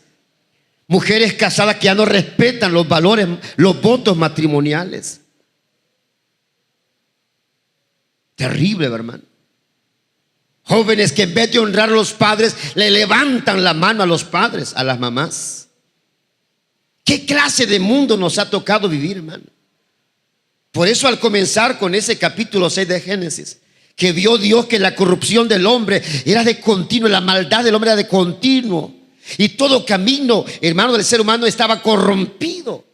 Mujeres casadas que ya no respetan los valores, los votos matrimoniales. Terrible, hermano. Jóvenes que en vez de honrar a los padres, le levantan la mano a los padres, a las mamás. ¿Qué clase de mundo nos ha tocado vivir, hermano? Por eso, al comenzar con ese capítulo 6 de Génesis, que vio Dios que la corrupción del hombre era de continuo, la maldad del hombre era de continuo, y todo camino, hermano, del ser humano estaba corrompido.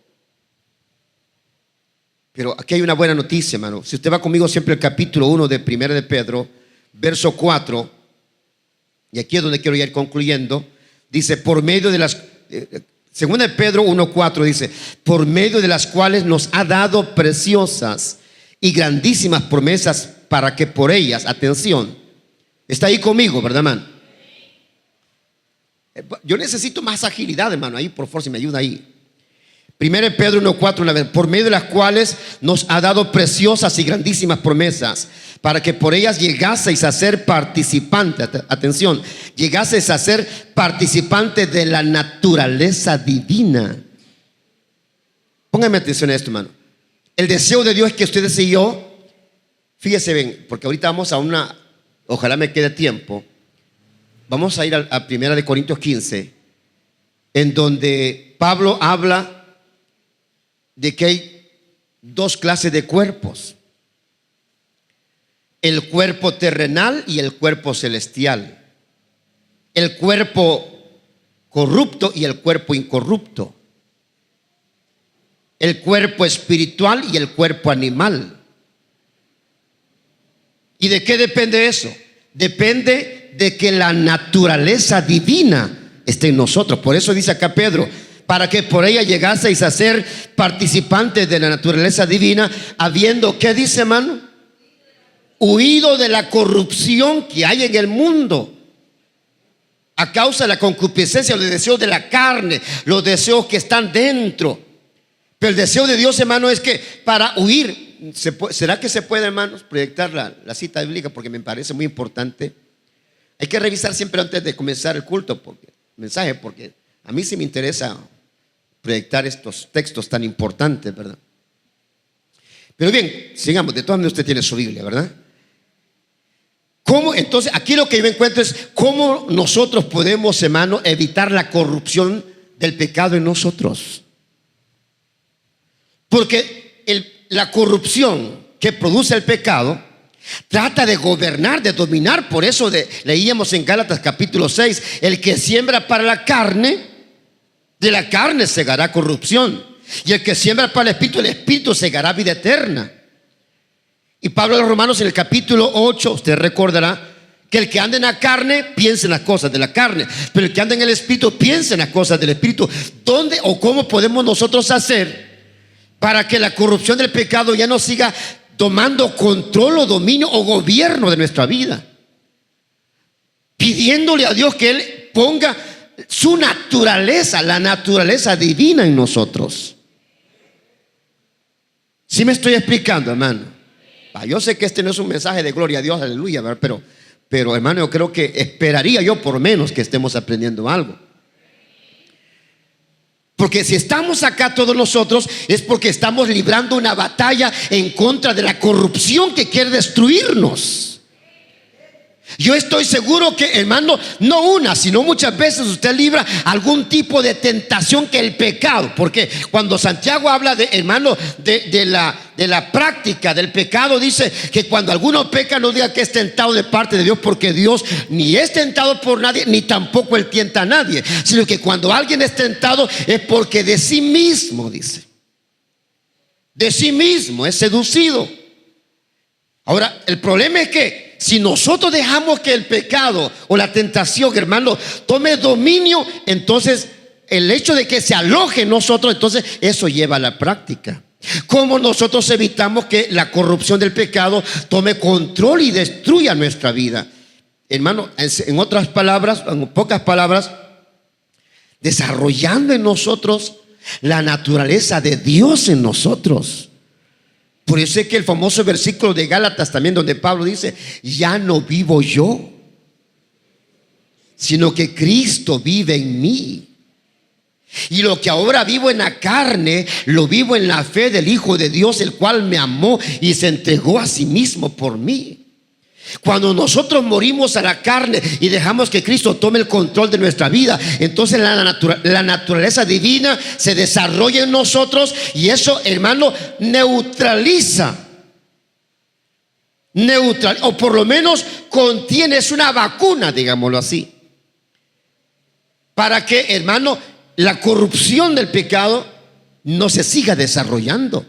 Pero aquí hay una buena noticia, hermano. Si usted va conmigo siempre al capítulo 1 de 1 de Pedro, verso 4, y aquí es donde quiero ir concluyendo, dice, por medio de las, segunda de Pedro 1:4 dice, por medio de las cuales nos ha dado preciosas y grandísimas promesas, para que por ellas, atención, está ahí conmigo, ¿verdad, hermano? Yo necesito más agilidad, hermano, ahí por favor, si me ayuda ahí. 1 Pedro 1:4, por medio de las cuales nos ha dado preciosas y grandísimas promesas, para que por ellas llegaseis a ser participantes, atención, llegaseis a ser participantes de la naturaleza divina. Póngame atención a esto, hermano. El deseo de Dios es que ustedes y yo, fíjese bien, porque ahorita vamos a una, ojalá me quede tiempo, vamos a ir a 1 de Corintios 15, en donde Pablo habla de que hay dos clases de cuerpos: el cuerpo terrenal y el cuerpo celestial, el cuerpo corrupto y el cuerpo incorrupto, el cuerpo espiritual y el cuerpo animal. ¿Y de qué depende eso? Depende de que la naturaleza divina esté en nosotros. Por eso dice acá Pedro, para que por ella llegaseis a ser participantes de la naturaleza divina, habiendo, ¿qué dice, hermano? Huido de la corrupción que hay en el mundo a causa de la concupiscencia, los deseos de la carne, los deseos que están dentro. Pero el deseo de Dios, hermano, es que para huir, ¿será que se puede, hermanos, proyectar la cita bíblica? Porque me parece muy importante. Hay que revisar siempre antes de comenzar el culto, mensaje, porque a mí sí me interesa proyectar estos textos tan importantes, ¿verdad? Pero bien, sigamos. De todas maneras usted tiene su Biblia, ¿verdad? ¿Cómo? Entonces, aquí lo que yo encuentro es cómo nosotros podemos, hermano, evitar la corrupción del pecado en nosotros. Porque la corrupción que produce el pecado trata de gobernar, de dominar. Por eso leíamos en Gálatas capítulo 6, el que siembra para la carne, de la carne segará corrupción, y el que siembra para el espíritu segará vida eterna. Y Pablo a los Romanos en el capítulo 8, usted recordará que el que anda en la carne piensa en las cosas de la carne, pero el que anda en el espíritu piensa en las cosas del espíritu. ¿Dónde o cómo podemos nosotros hacer para que la corrupción del pecado ya no siga tomando control o dominio o gobierno de nuestra vida? Pidiéndole a Dios que Él ponga su naturaleza, la naturaleza divina en nosotros. ¿Sí me estoy explicando, hermano? Yo sé que este no es un mensaje de gloria a Dios, aleluya, pero hermano, yo creo que esperaría yo por menos que estemos aprendiendo algo. Porque si estamos acá todos nosotros es porque estamos librando una batalla en contra de la corrupción que quiere destruirnos. Yo estoy seguro que, hermano, no una, sino muchas veces usted libra algún tipo de tentación que el pecado. Porque cuando Santiago habla de, hermano, de la práctica del pecado, dice que cuando alguno peca no diga que es tentado de parte de Dios, porque Dios ni es tentado por nadie, ni tampoco Él tienta a nadie, sino que cuando alguien es tentado es porque de sí mismo, dice, de sí mismo es seducido. Ahora, el problema es que si nosotros dejamos que el pecado o la tentación, hermano, tome dominio, entonces el hecho de que se aloje en nosotros, entonces eso lleva a la práctica. ¿Cómo nosotros evitamos que la corrupción del pecado tome control y destruya nuestra vida? Hermano, en otras palabras, en pocas palabras, desarrollando en nosotros la naturaleza de Dios en nosotros. Por eso es que el famoso versículo de Gálatas también, donde Pablo dice: ya no vivo yo, sino que Cristo vive en mí. Y lo que ahora vivo en la carne, lo vivo en la fe del Hijo de Dios, el cual me amó y se entregó a sí mismo por mí. Cuando nosotros morimos a la carne y dejamos que Cristo tome el control de nuestra vida, entonces la naturaleza divina se desarrolla en nosotros, y eso, hermano, neutraliza, o por lo menos contiene, es una vacuna, digámoslo así, para que, hermano, la corrupción del pecado no se siga desarrollando.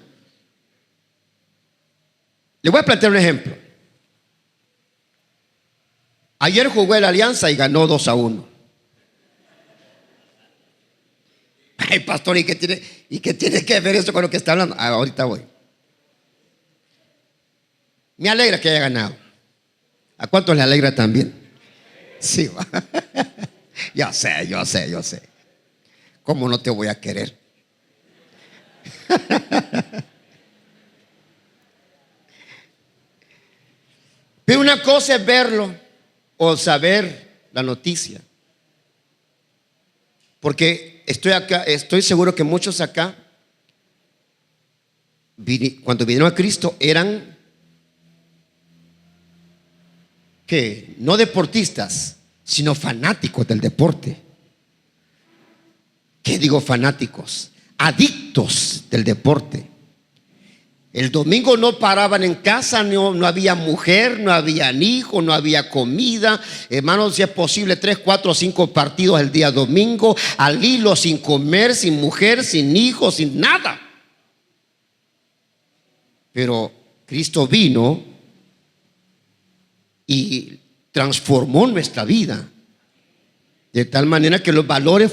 Le voy a plantear un ejemplo. Ayer jugó el Alianza y ganó 2-1. Ay, pastor, ¿y qué tiene que ver eso con lo que está hablando? Ahorita voy. Me alegra que haya ganado. ¿A cuántos le alegra también? Sí. Yo sé. ¿Cómo no te voy a querer? Pero una cosa es verlo o saber la noticia. Porque estoy seguro que muchos acá, cuando vinieron a Cristo, eran que no deportistas, sino fanáticos del deporte. ¿Qué digo fanáticos? Adictos del deporte. El domingo no paraban en casa, no había mujer, no había hijo, no había comida. Hermanos, si es posible, 3, 4, 5 partidos el día domingo, al hilo, sin comer, sin mujer, sin hijos, sin nada. Pero Cristo vino y transformó nuestra vida, de tal manera que los valores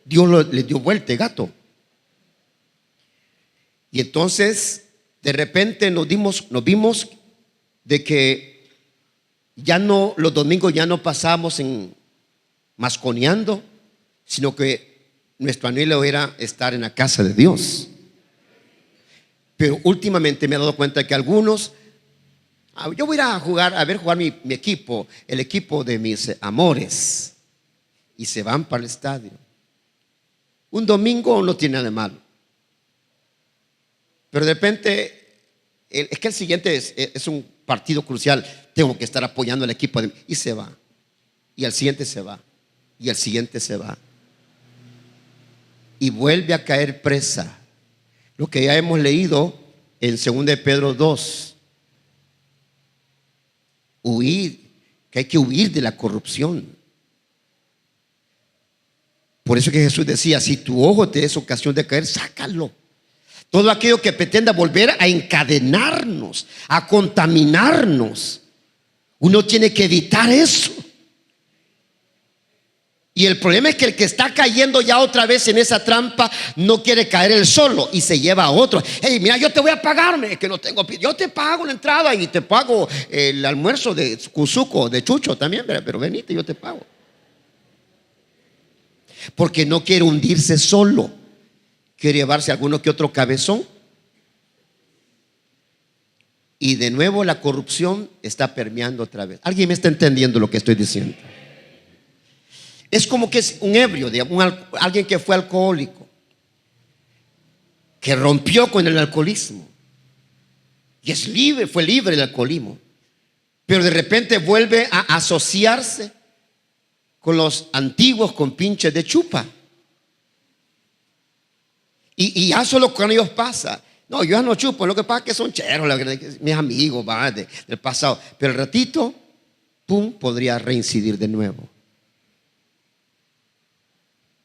Dios les dio vuelta, gato. Y entonces de repente nos vimos de que ya no, los domingos ya no pasamos en masconeando, sino que nuestro anhelo era estar en la casa de Dios. Pero últimamente me he dado cuenta que algunos, yo voy a ver jugar mi equipo, el equipo de mis amores, y se van para el estadio. Un domingo no tiene nada de malo, pero de repente es que el siguiente es un partido crucial, tengo que estar apoyando al equipo y se va, y al siguiente se va, y al siguiente se va, y vuelve a caer presa. Lo que ya hemos leído en 2 de Pedro 2, que hay que huir de la corrupción. Por eso que Jesús decía: si tu ojo te es ocasión de caer, sácalo. Todo aquello que pretenda volver a encadenarnos, a contaminarnos, uno tiene que evitar eso. Y el problema es que el que está cayendo ya otra vez en esa trampa no quiere caer él solo y se lleva a otro. Hey, mira, yo te voy a pagarme, que no tengo, yo te pago la entrada y te pago el almuerzo de Cuzuco, de Chucho también, pero venite, yo te pago. Porque no quiere hundirse solo, quiere llevarse a alguno que otro cabezón. Y de nuevo la corrupción está permeando otra vez. ¿Alguien me está entendiendo lo que estoy diciendo? Es como que es un ebrio, alguien que fue alcohólico, que rompió con el alcoholismo y fue libre del alcoholismo, pero de repente vuelve a asociarse con los antiguos compinches de chupa. Y ya solo con ellos pasa. No, yo ya no chupo, lo que pasa es que son cheros, mis amigos del pasado. Pero el ratito, pum, podría reincidir de nuevo.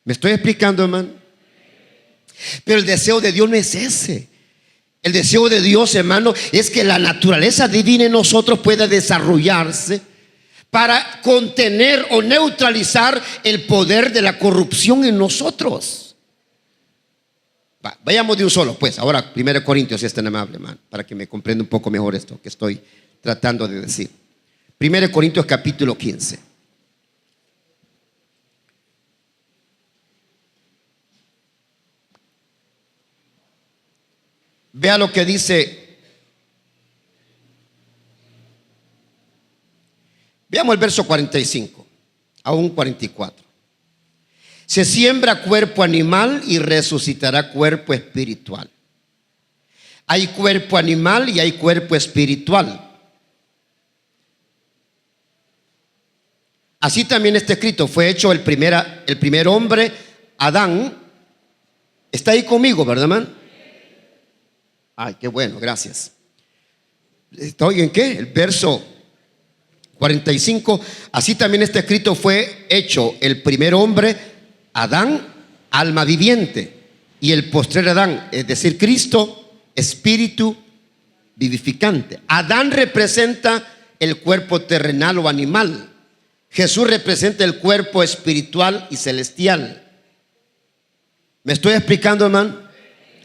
¿Me estoy explicando, hermano? Pero el deseo de Dios no es ese. El deseo de Dios, hermano, es que la naturaleza divina en nosotros pueda desarrollarse para contener o neutralizar el poder de la corrupción en nosotros. Vayamos de un solo, pues. Ahora, 1 Corintios, si es tan amable, hermano, para que me comprenda un poco mejor esto que estoy tratando de decir. 1 Corintios capítulo 15. Vea lo que dice Veamos el verso 45, aún 44. Se siembra cuerpo animal y resucitará cuerpo espiritual. Hay cuerpo animal y hay cuerpo espiritual. Así también está escrito, fue hecho el primer hombre, Adán. Está ahí conmigo, ¿verdad, hermano? Ay, qué bueno, gracias. ¿Estoy en qué? El verso 45. Así también está escrito, fue hecho el primer hombre, Adán, alma viviente, y el postrer Adán, es decir, Cristo, espíritu vivificante. Adán representa el cuerpo terrenal o animal. Jesús representa el cuerpo espiritual y celestial. ¿Me estoy explicando, hermano?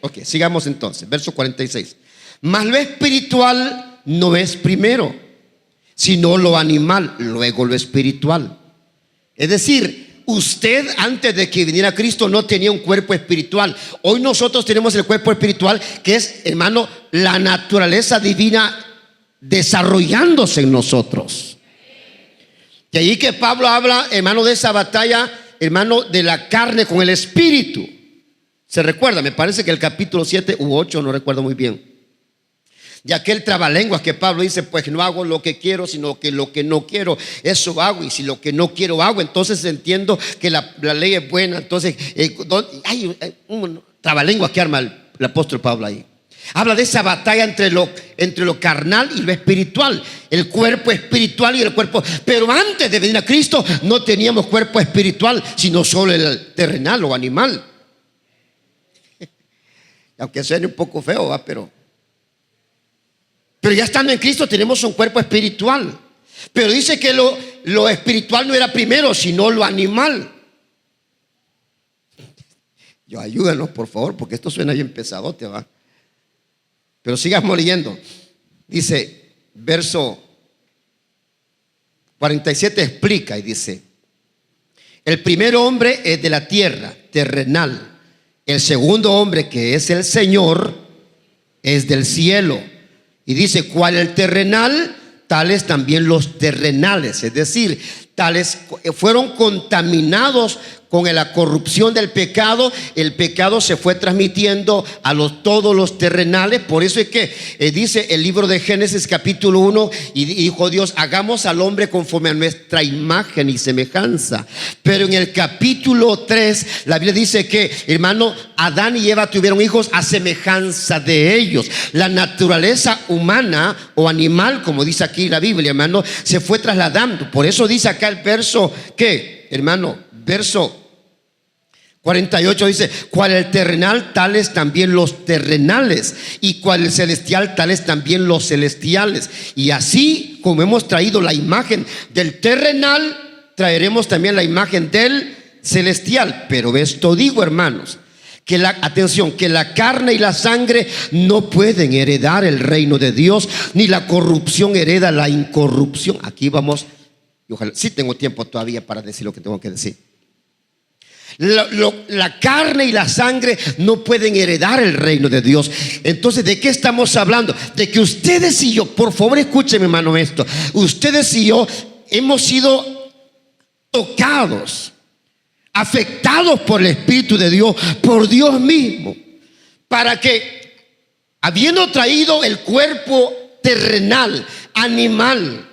Ok, sigamos entonces, verso 46. Mas lo espiritual no es primero, sino lo animal, luego lo espiritual. Es decir, usted antes de que viniera Cristo no tenía un cuerpo espiritual. Hoy nosotros tenemos el cuerpo espiritual, que es, hermano, la naturaleza divina desarrollándose en nosotros. De ahí que Pablo habla, hermano, de esa batalla, hermano, de la carne con el espíritu. Se recuerda, me parece que el capítulo 7 u 8, no recuerdo muy bien. Y aquel trabalenguas que Pablo dice, pues no hago lo que quiero, sino que lo que no quiero, eso hago. Y si lo que no quiero hago, entonces entiendo que la ley es buena. Entonces, hay un trabalenguas que arma el apóstol Pablo ahí. Habla de esa batalla entre lo carnal y lo espiritual, el cuerpo espiritual y el cuerpo. Pero antes de venir a Cristo no teníamos cuerpo espiritual, sino solo el terrenal o animal. Aunque suene un poco feo, ¿va? Pero ya estando en Cristo tenemos un cuerpo espiritual. Pero dice que lo espiritual no era primero, sino lo animal. Yo, ayúdanos por favor, porque esto suena bien pesadote, ¿va? Pero sigamos leyendo. Dice, verso 47 explica y dice: el primer hombre es de la tierra, terrenal. El segundo hombre, que es el Señor, es del cielo. Y dice, ¿cuál el terrenal? Tales también los terrenales. Es decir, tales fueron contaminados con la corrupción del pecado. El pecado se fue transmitiendo a todos los terrenales. Por eso es que dice el libro de Génesis capítulo 1, y dijo Dios, hagamos al hombre conforme a nuestra imagen y semejanza. Pero en el capítulo 3 la Biblia dice que, hermano, Adán y Eva tuvieron hijos a semejanza de ellos. La naturaleza humana o animal, como dice aquí la Biblia, hermano, se fue trasladando. Por eso dice acá el verso, ¿qué, hermano? Verso 48 dice, cual el terrenal, tales también los terrenales, y cual el celestial, tales también los celestiales. Y así como hemos traído la imagen del terrenal, traeremos también la imagen del celestial. Pero esto digo, hermanos, que atención, que la carne y la sangre no pueden heredar el reino de Dios, ni la corrupción hereda la incorrupción. Aquí vamos, y ojalá, sí tengo tiempo todavía para decir lo que tengo que decir. La carne y la sangre no pueden heredar el reino de Dios. Entonces, ¿de qué estamos hablando? De que ustedes y yo, por favor escúcheme, hermano, esto. Ustedes y yo hemos sido tocados, afectados por el Espíritu de Dios, por Dios mismo, para que, habiendo traído el cuerpo terrenal, animal,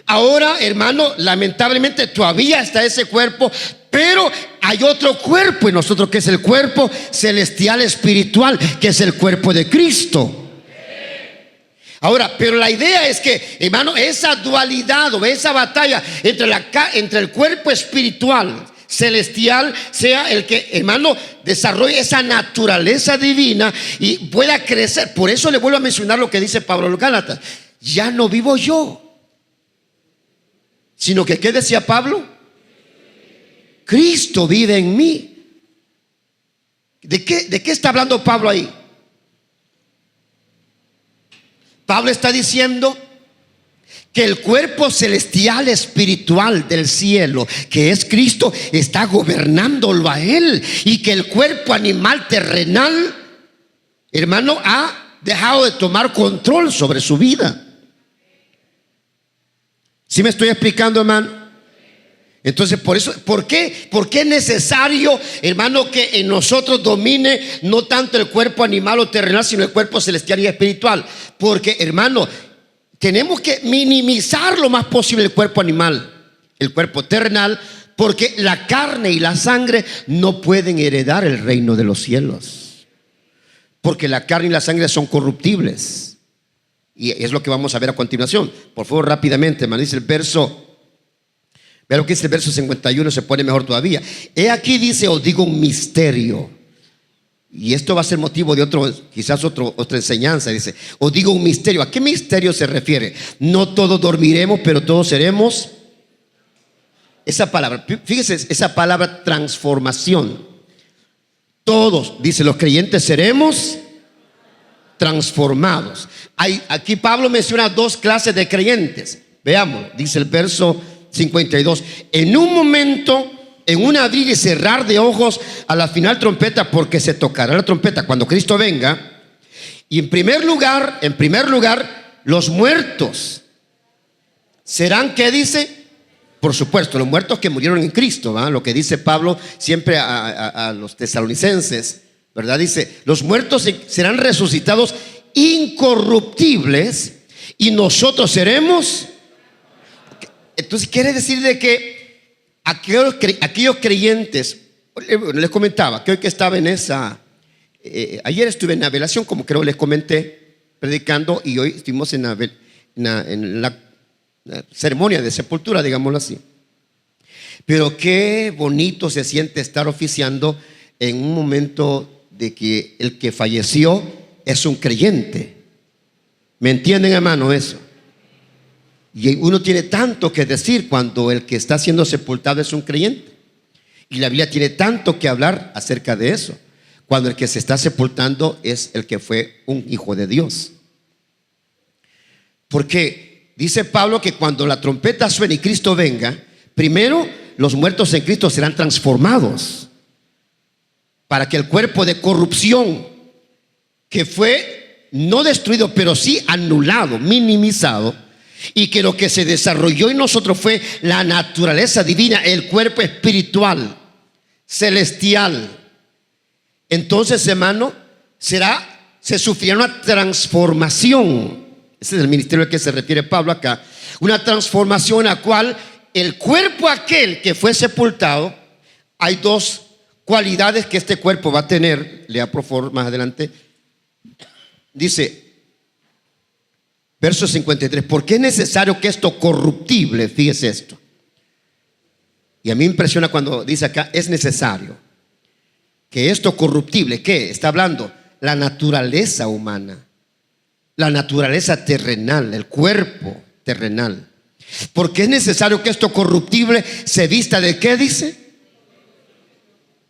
ahora, hermano, lamentablemente todavía está ese cuerpo, pero hay otro cuerpo en nosotros, que es el cuerpo celestial espiritual, que es el cuerpo de Cristo. Ahora, pero la idea es que, hermano, esa dualidad o esa batalla entre el cuerpo espiritual celestial sea el que, hermano, desarrolle esa naturaleza divina y pueda crecer. Por eso le vuelvo a mencionar lo que dice Pablo a los Gálatas: ya no vivo yo, sino que, ¿qué decía Pablo? Cristo vive en mí. ¿De qué está hablando Pablo ahí? Pablo está diciendo que el cuerpo celestial espiritual del cielo, que es Cristo, está gobernándolo a él, y que el cuerpo animal terrenal, hermano, ha dejado de tomar control sobre su vida. ¿Sí me estoy explicando, hermano? Entonces, por eso, ¿por qué es necesario, hermano, que en nosotros domine no tanto el cuerpo animal o terrenal, sino el cuerpo celestial y espiritual? Porque, hermano, tenemos que minimizar lo más posible el cuerpo animal, el cuerpo terrenal, porque la carne y la sangre no pueden heredar el reino de los cielos. Porque la carne y la sangre son corruptibles. Y es lo que vamos a ver a continuación. Por favor, rápidamente, hermano, dice el verso. Vea lo que dice el verso 51, se pone mejor todavía. He aquí dice, os digo un misterio. Y esto va a ser motivo de otra enseñanza. Dice, os digo un misterio. ¿A qué misterio se refiere? No todos dormiremos, pero todos seremos. Esa palabra, fíjese, esa palabra transformación. Todos, dice, los creyentes seremos transformados. Aquí Pablo menciona dos clases de creyentes. Veamos, dice el verso 52. En un momento, en un abrir y cerrar de ojos, a la final trompeta, porque se tocará la trompeta cuando Cristo venga. Y en primer lugar, los muertos serán, ¿qué dice? Por supuesto, los muertos que murieron en Cristo, ¿verdad? Lo que dice Pablo siempre a los tesalonicenses, ¿verdad? Dice, los muertos serán resucitados incorruptibles y nosotros seremos. Entonces quiere decir de que aquellos creyentes, les comentaba que hoy que estaba en ayer estuve en Navelación, como creo les comenté, predicando, y hoy estuvimos en la ceremonia de sepultura, digámoslo así. Pero qué bonito se siente estar oficiando en un momento de que el que falleció es un creyente. ¿Me entienden, hermano, eso? Y uno tiene tanto que decir cuando el que está siendo sepultado es un creyente. Y la Biblia tiene tanto que hablar acerca de eso, cuando el que se está sepultando es el que fue un hijo de Dios. Porque dice Pablo que cuando la trompeta suene y Cristo venga, primero los muertos en Cristo serán transformados para que el cuerpo de corrupción que fue no destruido, pero sí anulado, minimizado, y que lo que se desarrolló en nosotros fue la naturaleza divina, el cuerpo espiritual, celestial. Entonces, hermano, se sufrirá una transformación. Ese es el ministerio al que se refiere Pablo acá. Una transformación en la cual el cuerpo aquel que fue sepultado, hay dos cualidades que este cuerpo va a tener. Lea por favor más adelante. Dice, verso 53, porque es necesario que esto corruptible, fíjese esto. Y a mí me impresiona cuando dice acá, es necesario que esto corruptible, ¿qué? Está hablando la naturaleza humana, la naturaleza terrenal, el cuerpo terrenal. Porque es necesario que esto corruptible se vista de ¿qué dice?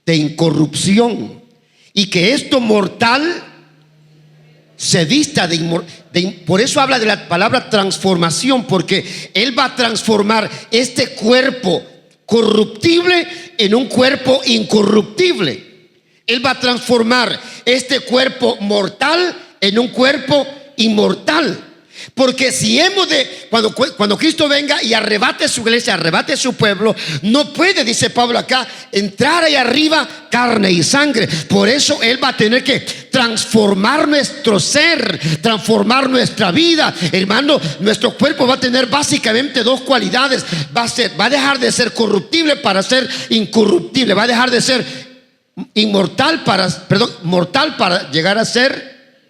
De incorrupción. Y que esto mortal se vista por eso habla de la palabra transformación, porque Él va a transformar este cuerpo corruptible en un cuerpo incorruptible. Él va a transformar este cuerpo mortal en un cuerpo inmortal. Porque si cuando Cristo venga y arrebate su iglesia, arrebate su pueblo, no puede, dice Pablo acá, entrar ahí arriba carne y sangre. Por eso Él va a tener que transformar nuestro ser, transformar nuestra vida. Hermano, nuestro cuerpo va a tener básicamente dos cualidades. Va a dejar de ser corruptible para ser incorruptible. Va a dejar de ser mortal para llegar a ser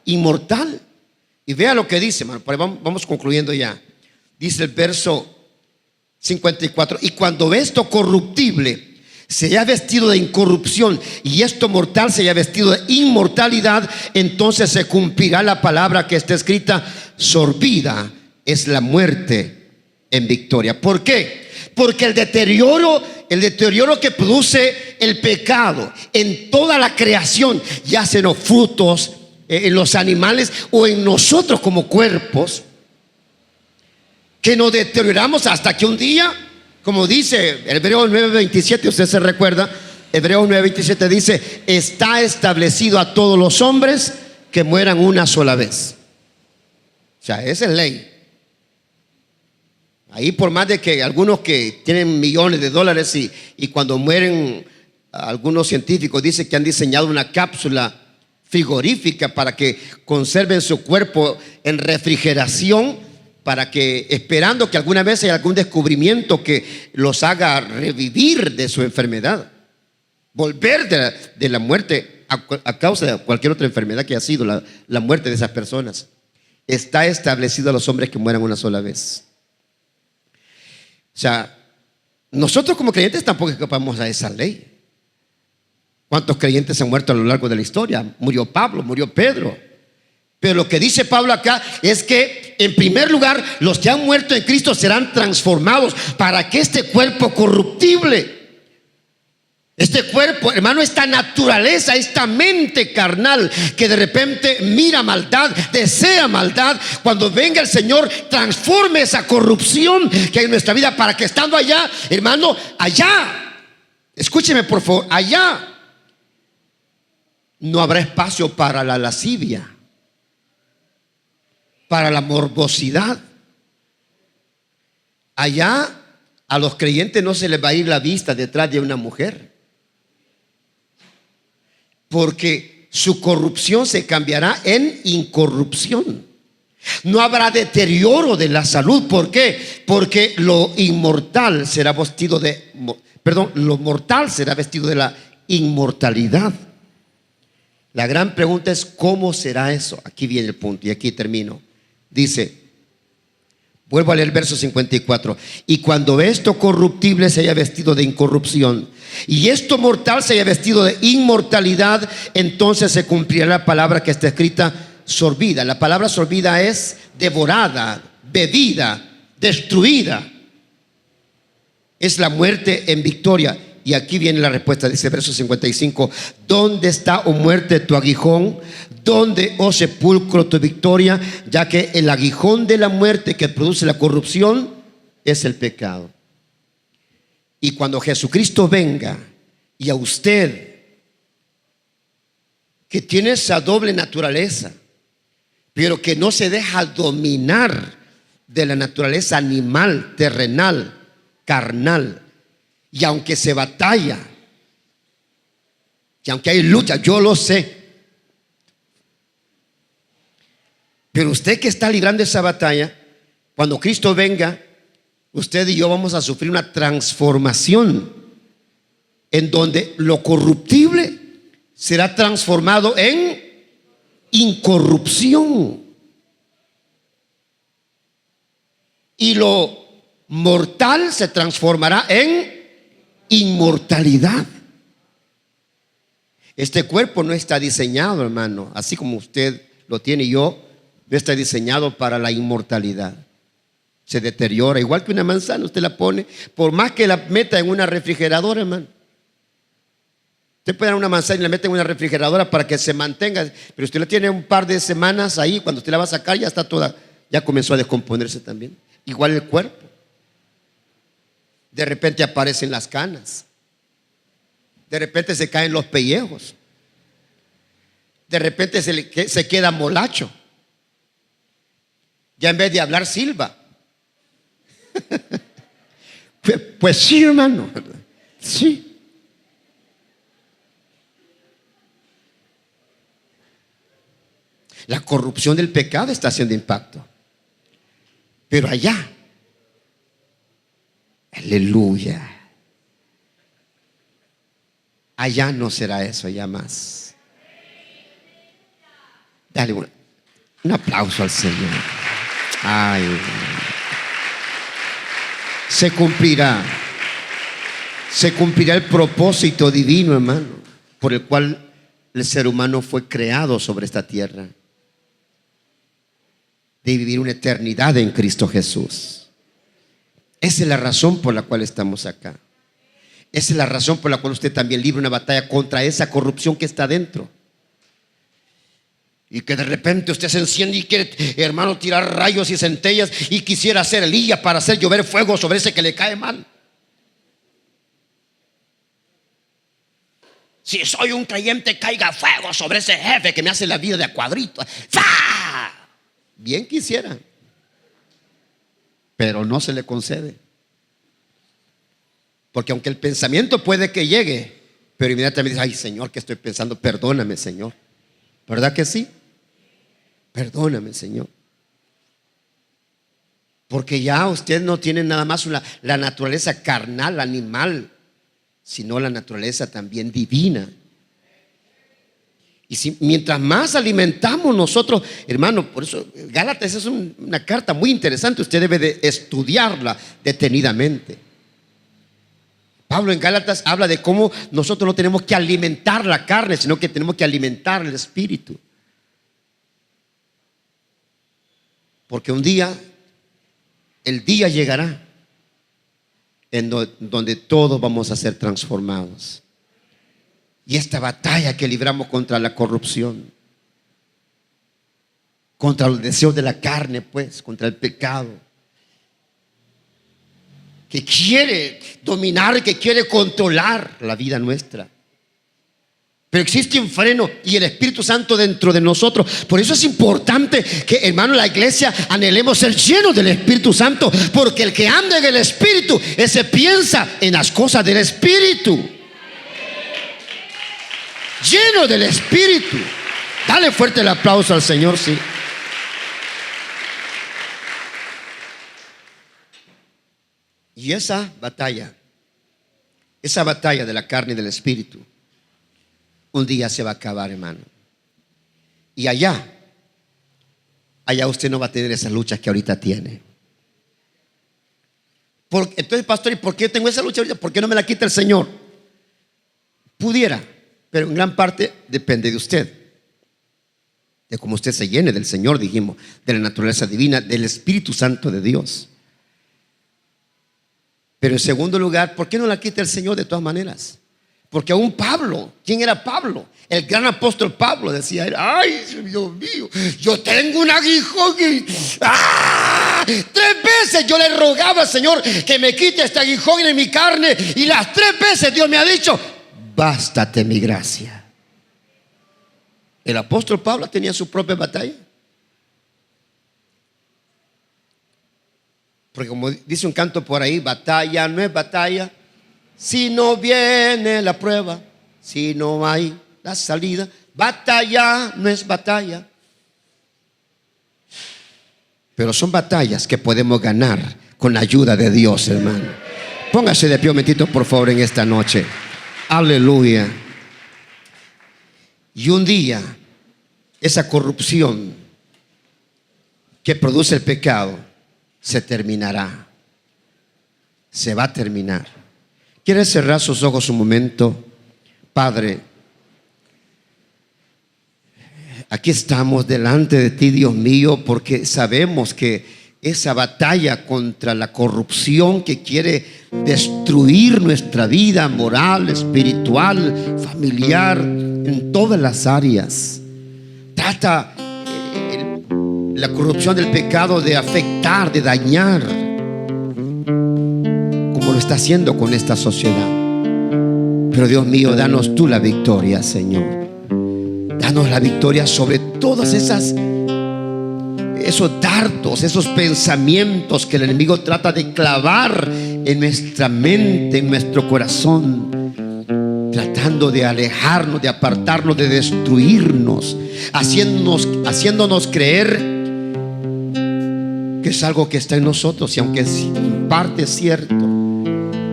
inmortal. Y vea lo que dice, hermano, vamos concluyendo ya. Dice el verso 54, y cuando esto corruptible se haya vestido de incorrupción y esto mortal se haya vestido de inmortalidad, entonces se cumplirá la palabra que está escrita: sorbida es la muerte en victoria. ¿Por qué? Porque el deterioro que produce el pecado en toda la creación, ya sea en los frutos, en los animales o en nosotros como cuerpos, que nos deterioramos hasta que un día, como dice Hebreos 9:27, usted se recuerda, Hebreos 9:27 dice: está establecido a todos los hombres que mueran una sola vez. O sea, esa es ley. Ahí por más de que algunos que tienen millones de dólares y cuando mueren, algunos científicos dicen que han diseñado una cápsula frigorífica para que conserven su cuerpo en refrigeración, para que, esperando que alguna vez haya algún descubrimiento que los haga revivir de su enfermedad, volver de la muerte a causa de cualquier otra enfermedad que haya sido la muerte de esas personas. Está establecido a los hombres que mueran una sola vez. O sea, nosotros como creyentes tampoco escapamos a esa ley. ¿Cuántos creyentes han muerto a lo largo de la historia? Murió Pablo, murió Pedro. Pero lo que dice Pablo acá es que, en primer lugar, los que han muerto en Cristo serán transformados para que este cuerpo corruptible, este cuerpo, hermano, esta naturaleza, esta mente carnal que de repente mira maldad, desea maldad, cuando venga el Señor, transforme esa corrupción que hay en nuestra vida para que, estando allá, hermano, allá, escúcheme por favor, allá no habrá espacio para la lascivia, para la morbosidad. Allá a los creyentes no se les va a ir la vista detrás de una mujer, porque su corrupción se cambiará en incorrupción. No habrá deterioro de la salud. ¿Por qué? Porque lo inmortal será vestido de, lo mortal será vestido de la inmortalidad. La gran pregunta es: ¿cómo será eso? Aquí viene el punto y aquí termino. Dice, vuelvo a leer el verso 54: y cuando esto corruptible se haya vestido de incorrupción y esto mortal se haya vestido de inmortalidad, entonces se cumplirá la palabra que está escrita: sorbida. La palabra sorbida es devorada, bebida, destruida. Es la muerte en victoria. Y aquí viene la respuesta, dice verso 55: ¿dónde está, oh muerte, tu aguijón? ¿Dónde, oh sepulcro, tu victoria? Ya que el aguijón de la muerte que produce la corrupción es el pecado. Y cuando Jesucristo venga y a usted, que tiene esa doble naturaleza, pero que no se deja dominar de la naturaleza animal, terrenal, carnal, y aunque se batalla, y aunque hay lucha, yo lo sé, pero usted que está librando esa batalla, cuando Cristo venga, usted y yo vamos a sufrir una transformación en donde lo corruptible será transformado en incorrupción y lo mortal se transformará en inmortalidad. Este cuerpo no está diseñado, hermano, así como usted lo tiene y yo, no está diseñado para la inmortalidad. Se deteriora, igual que una manzana. Usted la pone, por más que la meta en una refrigeradora, hermano. Usted puede dar una manzana y la mete en una refrigeradora para que se mantenga, pero usted la tiene un par de semanas ahí, cuando usted la va a sacar ya está toda, ya comenzó a descomponerse también. Igual el cuerpo. De repente aparecen las canas, de repente se caen los pellejos, de repente se queda molacho, ya en vez de hablar silba. Pues sí, hermano, sí. La corrupción del pecado está haciendo impacto, pero allá, aleluya, allá no será eso, allá más. Dale un aplauso al Señor. Ay, se cumplirá el propósito divino, hermano, por el cual el ser humano fue creado sobre esta tierra, de vivir una eternidad en Cristo Jesús. Esa es la razón por la cual estamos acá. Esa es la razón por la cual usted también libra una batalla contra esa corrupción que está dentro. Y que de repente usted se enciende y quiere, hermano, tirar rayos y centellas y quisiera hacer Elías para hacer llover fuego sobre ese que le cae mal. Si soy un creyente, caiga fuego sobre ese jefe que me hace la vida de a cuadrito. ¡Fa! Bien quisiera. pero no se le concede. Porque aunque el pensamiento puede que llegue, pero inmediatamente dice: ay, Señor, ¿qué estoy pensando? Perdóname, Señor. ¿Verdad que sí? Perdóname, Señor. Porque ya usted no tiene nada más la naturaleza carnal, animal, sino la naturaleza también divina. Y mientras más alimentamos nosotros, hermano, por eso Gálatas es una carta muy interesante. Usted debe de estudiarla detenidamente. Pablo en Gálatas habla de cómo nosotros no tenemos que alimentar la carne, sino que tenemos que alimentar el espíritu. Porque un día, el día llegará en donde todos vamos a ser transformados. Y esta batalla que libramos contra la corrupción, contra los deseos de la carne, pues, contra el pecado, que quiere dominar, que quiere controlar la vida nuestra. Pero existe un freno y el Espíritu Santo dentro de nosotros. Por eso es importante que, hermano, la iglesia anhelemos ser llenos del Espíritu Santo, porque el que anda en el Espíritu, ese piensa en las cosas del Espíritu. Lleno del Espíritu. Dale fuerte el aplauso al Señor, sí. Y esa batalla de la carne y del espíritu, un día se va a acabar, hermano. Y allá usted no va a tener esas luchas que ahorita tiene. Entonces, pastor, ¿y por qué tengo esa lucha ahorita? ¿Por qué no me la quita el Señor? Pudiera, pero en gran parte depende de usted, de cómo usted se llene del Señor, dijimos, de la naturaleza divina, del Espíritu Santo de Dios. Pero en segundo lugar, ¿por qué no la quita el Señor de todas maneras? Porque aún Pablo, ¿quién era Pablo? El gran apóstol Pablo decía: ay, Dios mío, yo tengo un aguijón y 3 veces yo le rogaba al Señor que me quite este aguijón en mi carne, y las 3 veces Dios me ha dicho: bástate mi gracia. El apóstol Pablo tenía su propia batalla. Porque como dice un canto por ahí, batalla no es batalla si no viene la prueba, si no hay la salida. Batalla no es batalla. Pero son batallas que podemos ganar con la ayuda de Dios, hermano. Póngase de pie un momentito, por favor, en esta noche. Aleluya. Y un día, esa corrupción que produce el pecado se terminará. Se va a terminar. ¿Quiere cerrar sus ojos un momento? Padre, aquí estamos delante de ti, Dios mío, porque sabemos que esa batalla contra la corrupción que quiere destruir nuestra vida moral, espiritual, familiar, en todas las áreas, trata la corrupción del pecado de afectar, de dañar, como lo está haciendo con esta sociedad. Pero Dios mío, danos tú la victoria, Señor. Danos la victoria sobre todas esos dardos, esos pensamientos que el enemigo trata de clavar en nuestra mente, en nuestro corazón, tratando de alejarnos, de apartarnos, de destruirnos, haciéndonos creer que es algo que está en nosotros, y aunque en parte es cierto,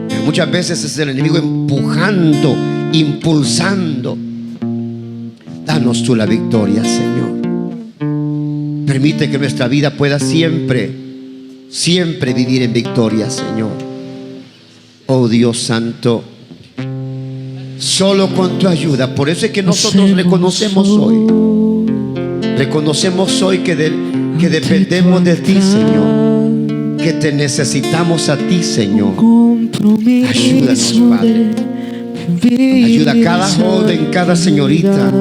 pero muchas veces es el enemigo empujando, impulsando. Danos tú la victoria, Señor. Permite que nuestra vida pueda siempre vivir en victoria, Señor. Oh Dios Santo, solo con tu ayuda. Por eso es que nosotros reconocemos hoy que dependemos de ti, Señor, que te necesitamos a ti, Señor. Ayúdanos, Padre. Ayuda a cada joven, cada señorita,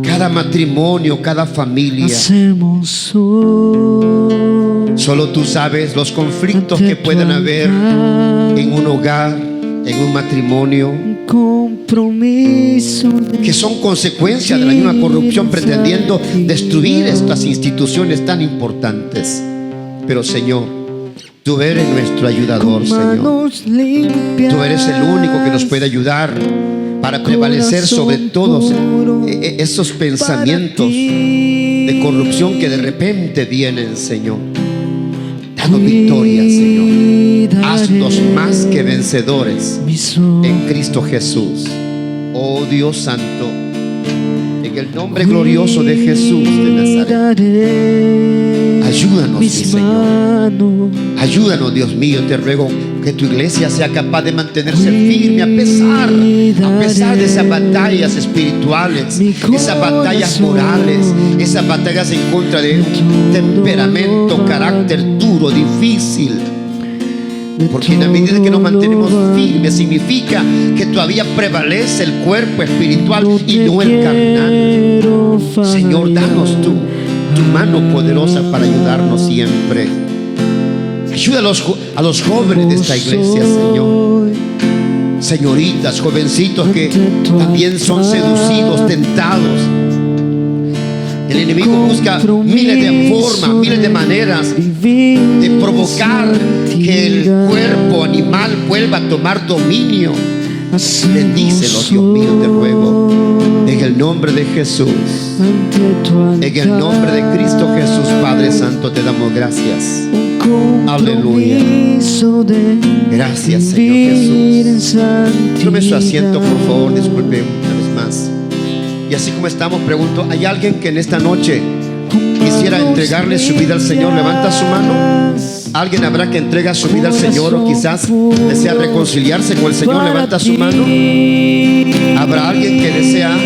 cada matrimonio, cada familia. Solo tú sabes los conflictos que pueden haber en un hogar, en un matrimonio, que son consecuencia de la misma corrupción, pretendiendo destruir estas instituciones tan importantes. Pero Señor, Tú eres nuestro ayudador, Señor. Tú eres el único que nos puede ayudar para prevalecer sobre todos esos pensamientos de corrupción que de repente vienen, Señor. Danos victoria, Señor. Haznos más que vencedores en Cristo Jesús. Oh Dios Santo, en el nombre glorioso de Jesús de Nazaret, ayúdanos, mi Señor. Ayúdanos, Dios mío, te ruego que tu iglesia sea capaz de mantenerse firme a pesar de esas batallas espirituales, esas batallas morales, esas batallas en contra de un temperamento, carácter duro, difícil. Porque en la medida que nos mantenemos firmes significa que todavía prevalece el cuerpo espiritual y no el carnal. Señor, danos tu mano poderosa para ayudarnos siempre. Ayuda a los jóvenes de esta iglesia, Señor. Señoritas, jovencitos que también son seducidos, tentados. El enemigo busca miles de formas, miles de maneras de provocar que el cuerpo animal vuelva a tomar dominio. Bendícelos, Dios mío, te ruego, en el nombre de Jesús, en el nombre de Cristo Jesús. Padre Santo, te damos gracias. Aleluya. Gracias, Señor Jesús. Tome su asiento, por favor. Disculpe una vez más. Y así como estamos, pregunto, ¿hay alguien que en esta noche quisiera entregarle su vida al Señor? Levanta su mano. ¿Alguien habrá que entrega su vida al Señor o quizás desea reconciliarse con el Señor? Levanta su mano. ¿Habrá alguien que desea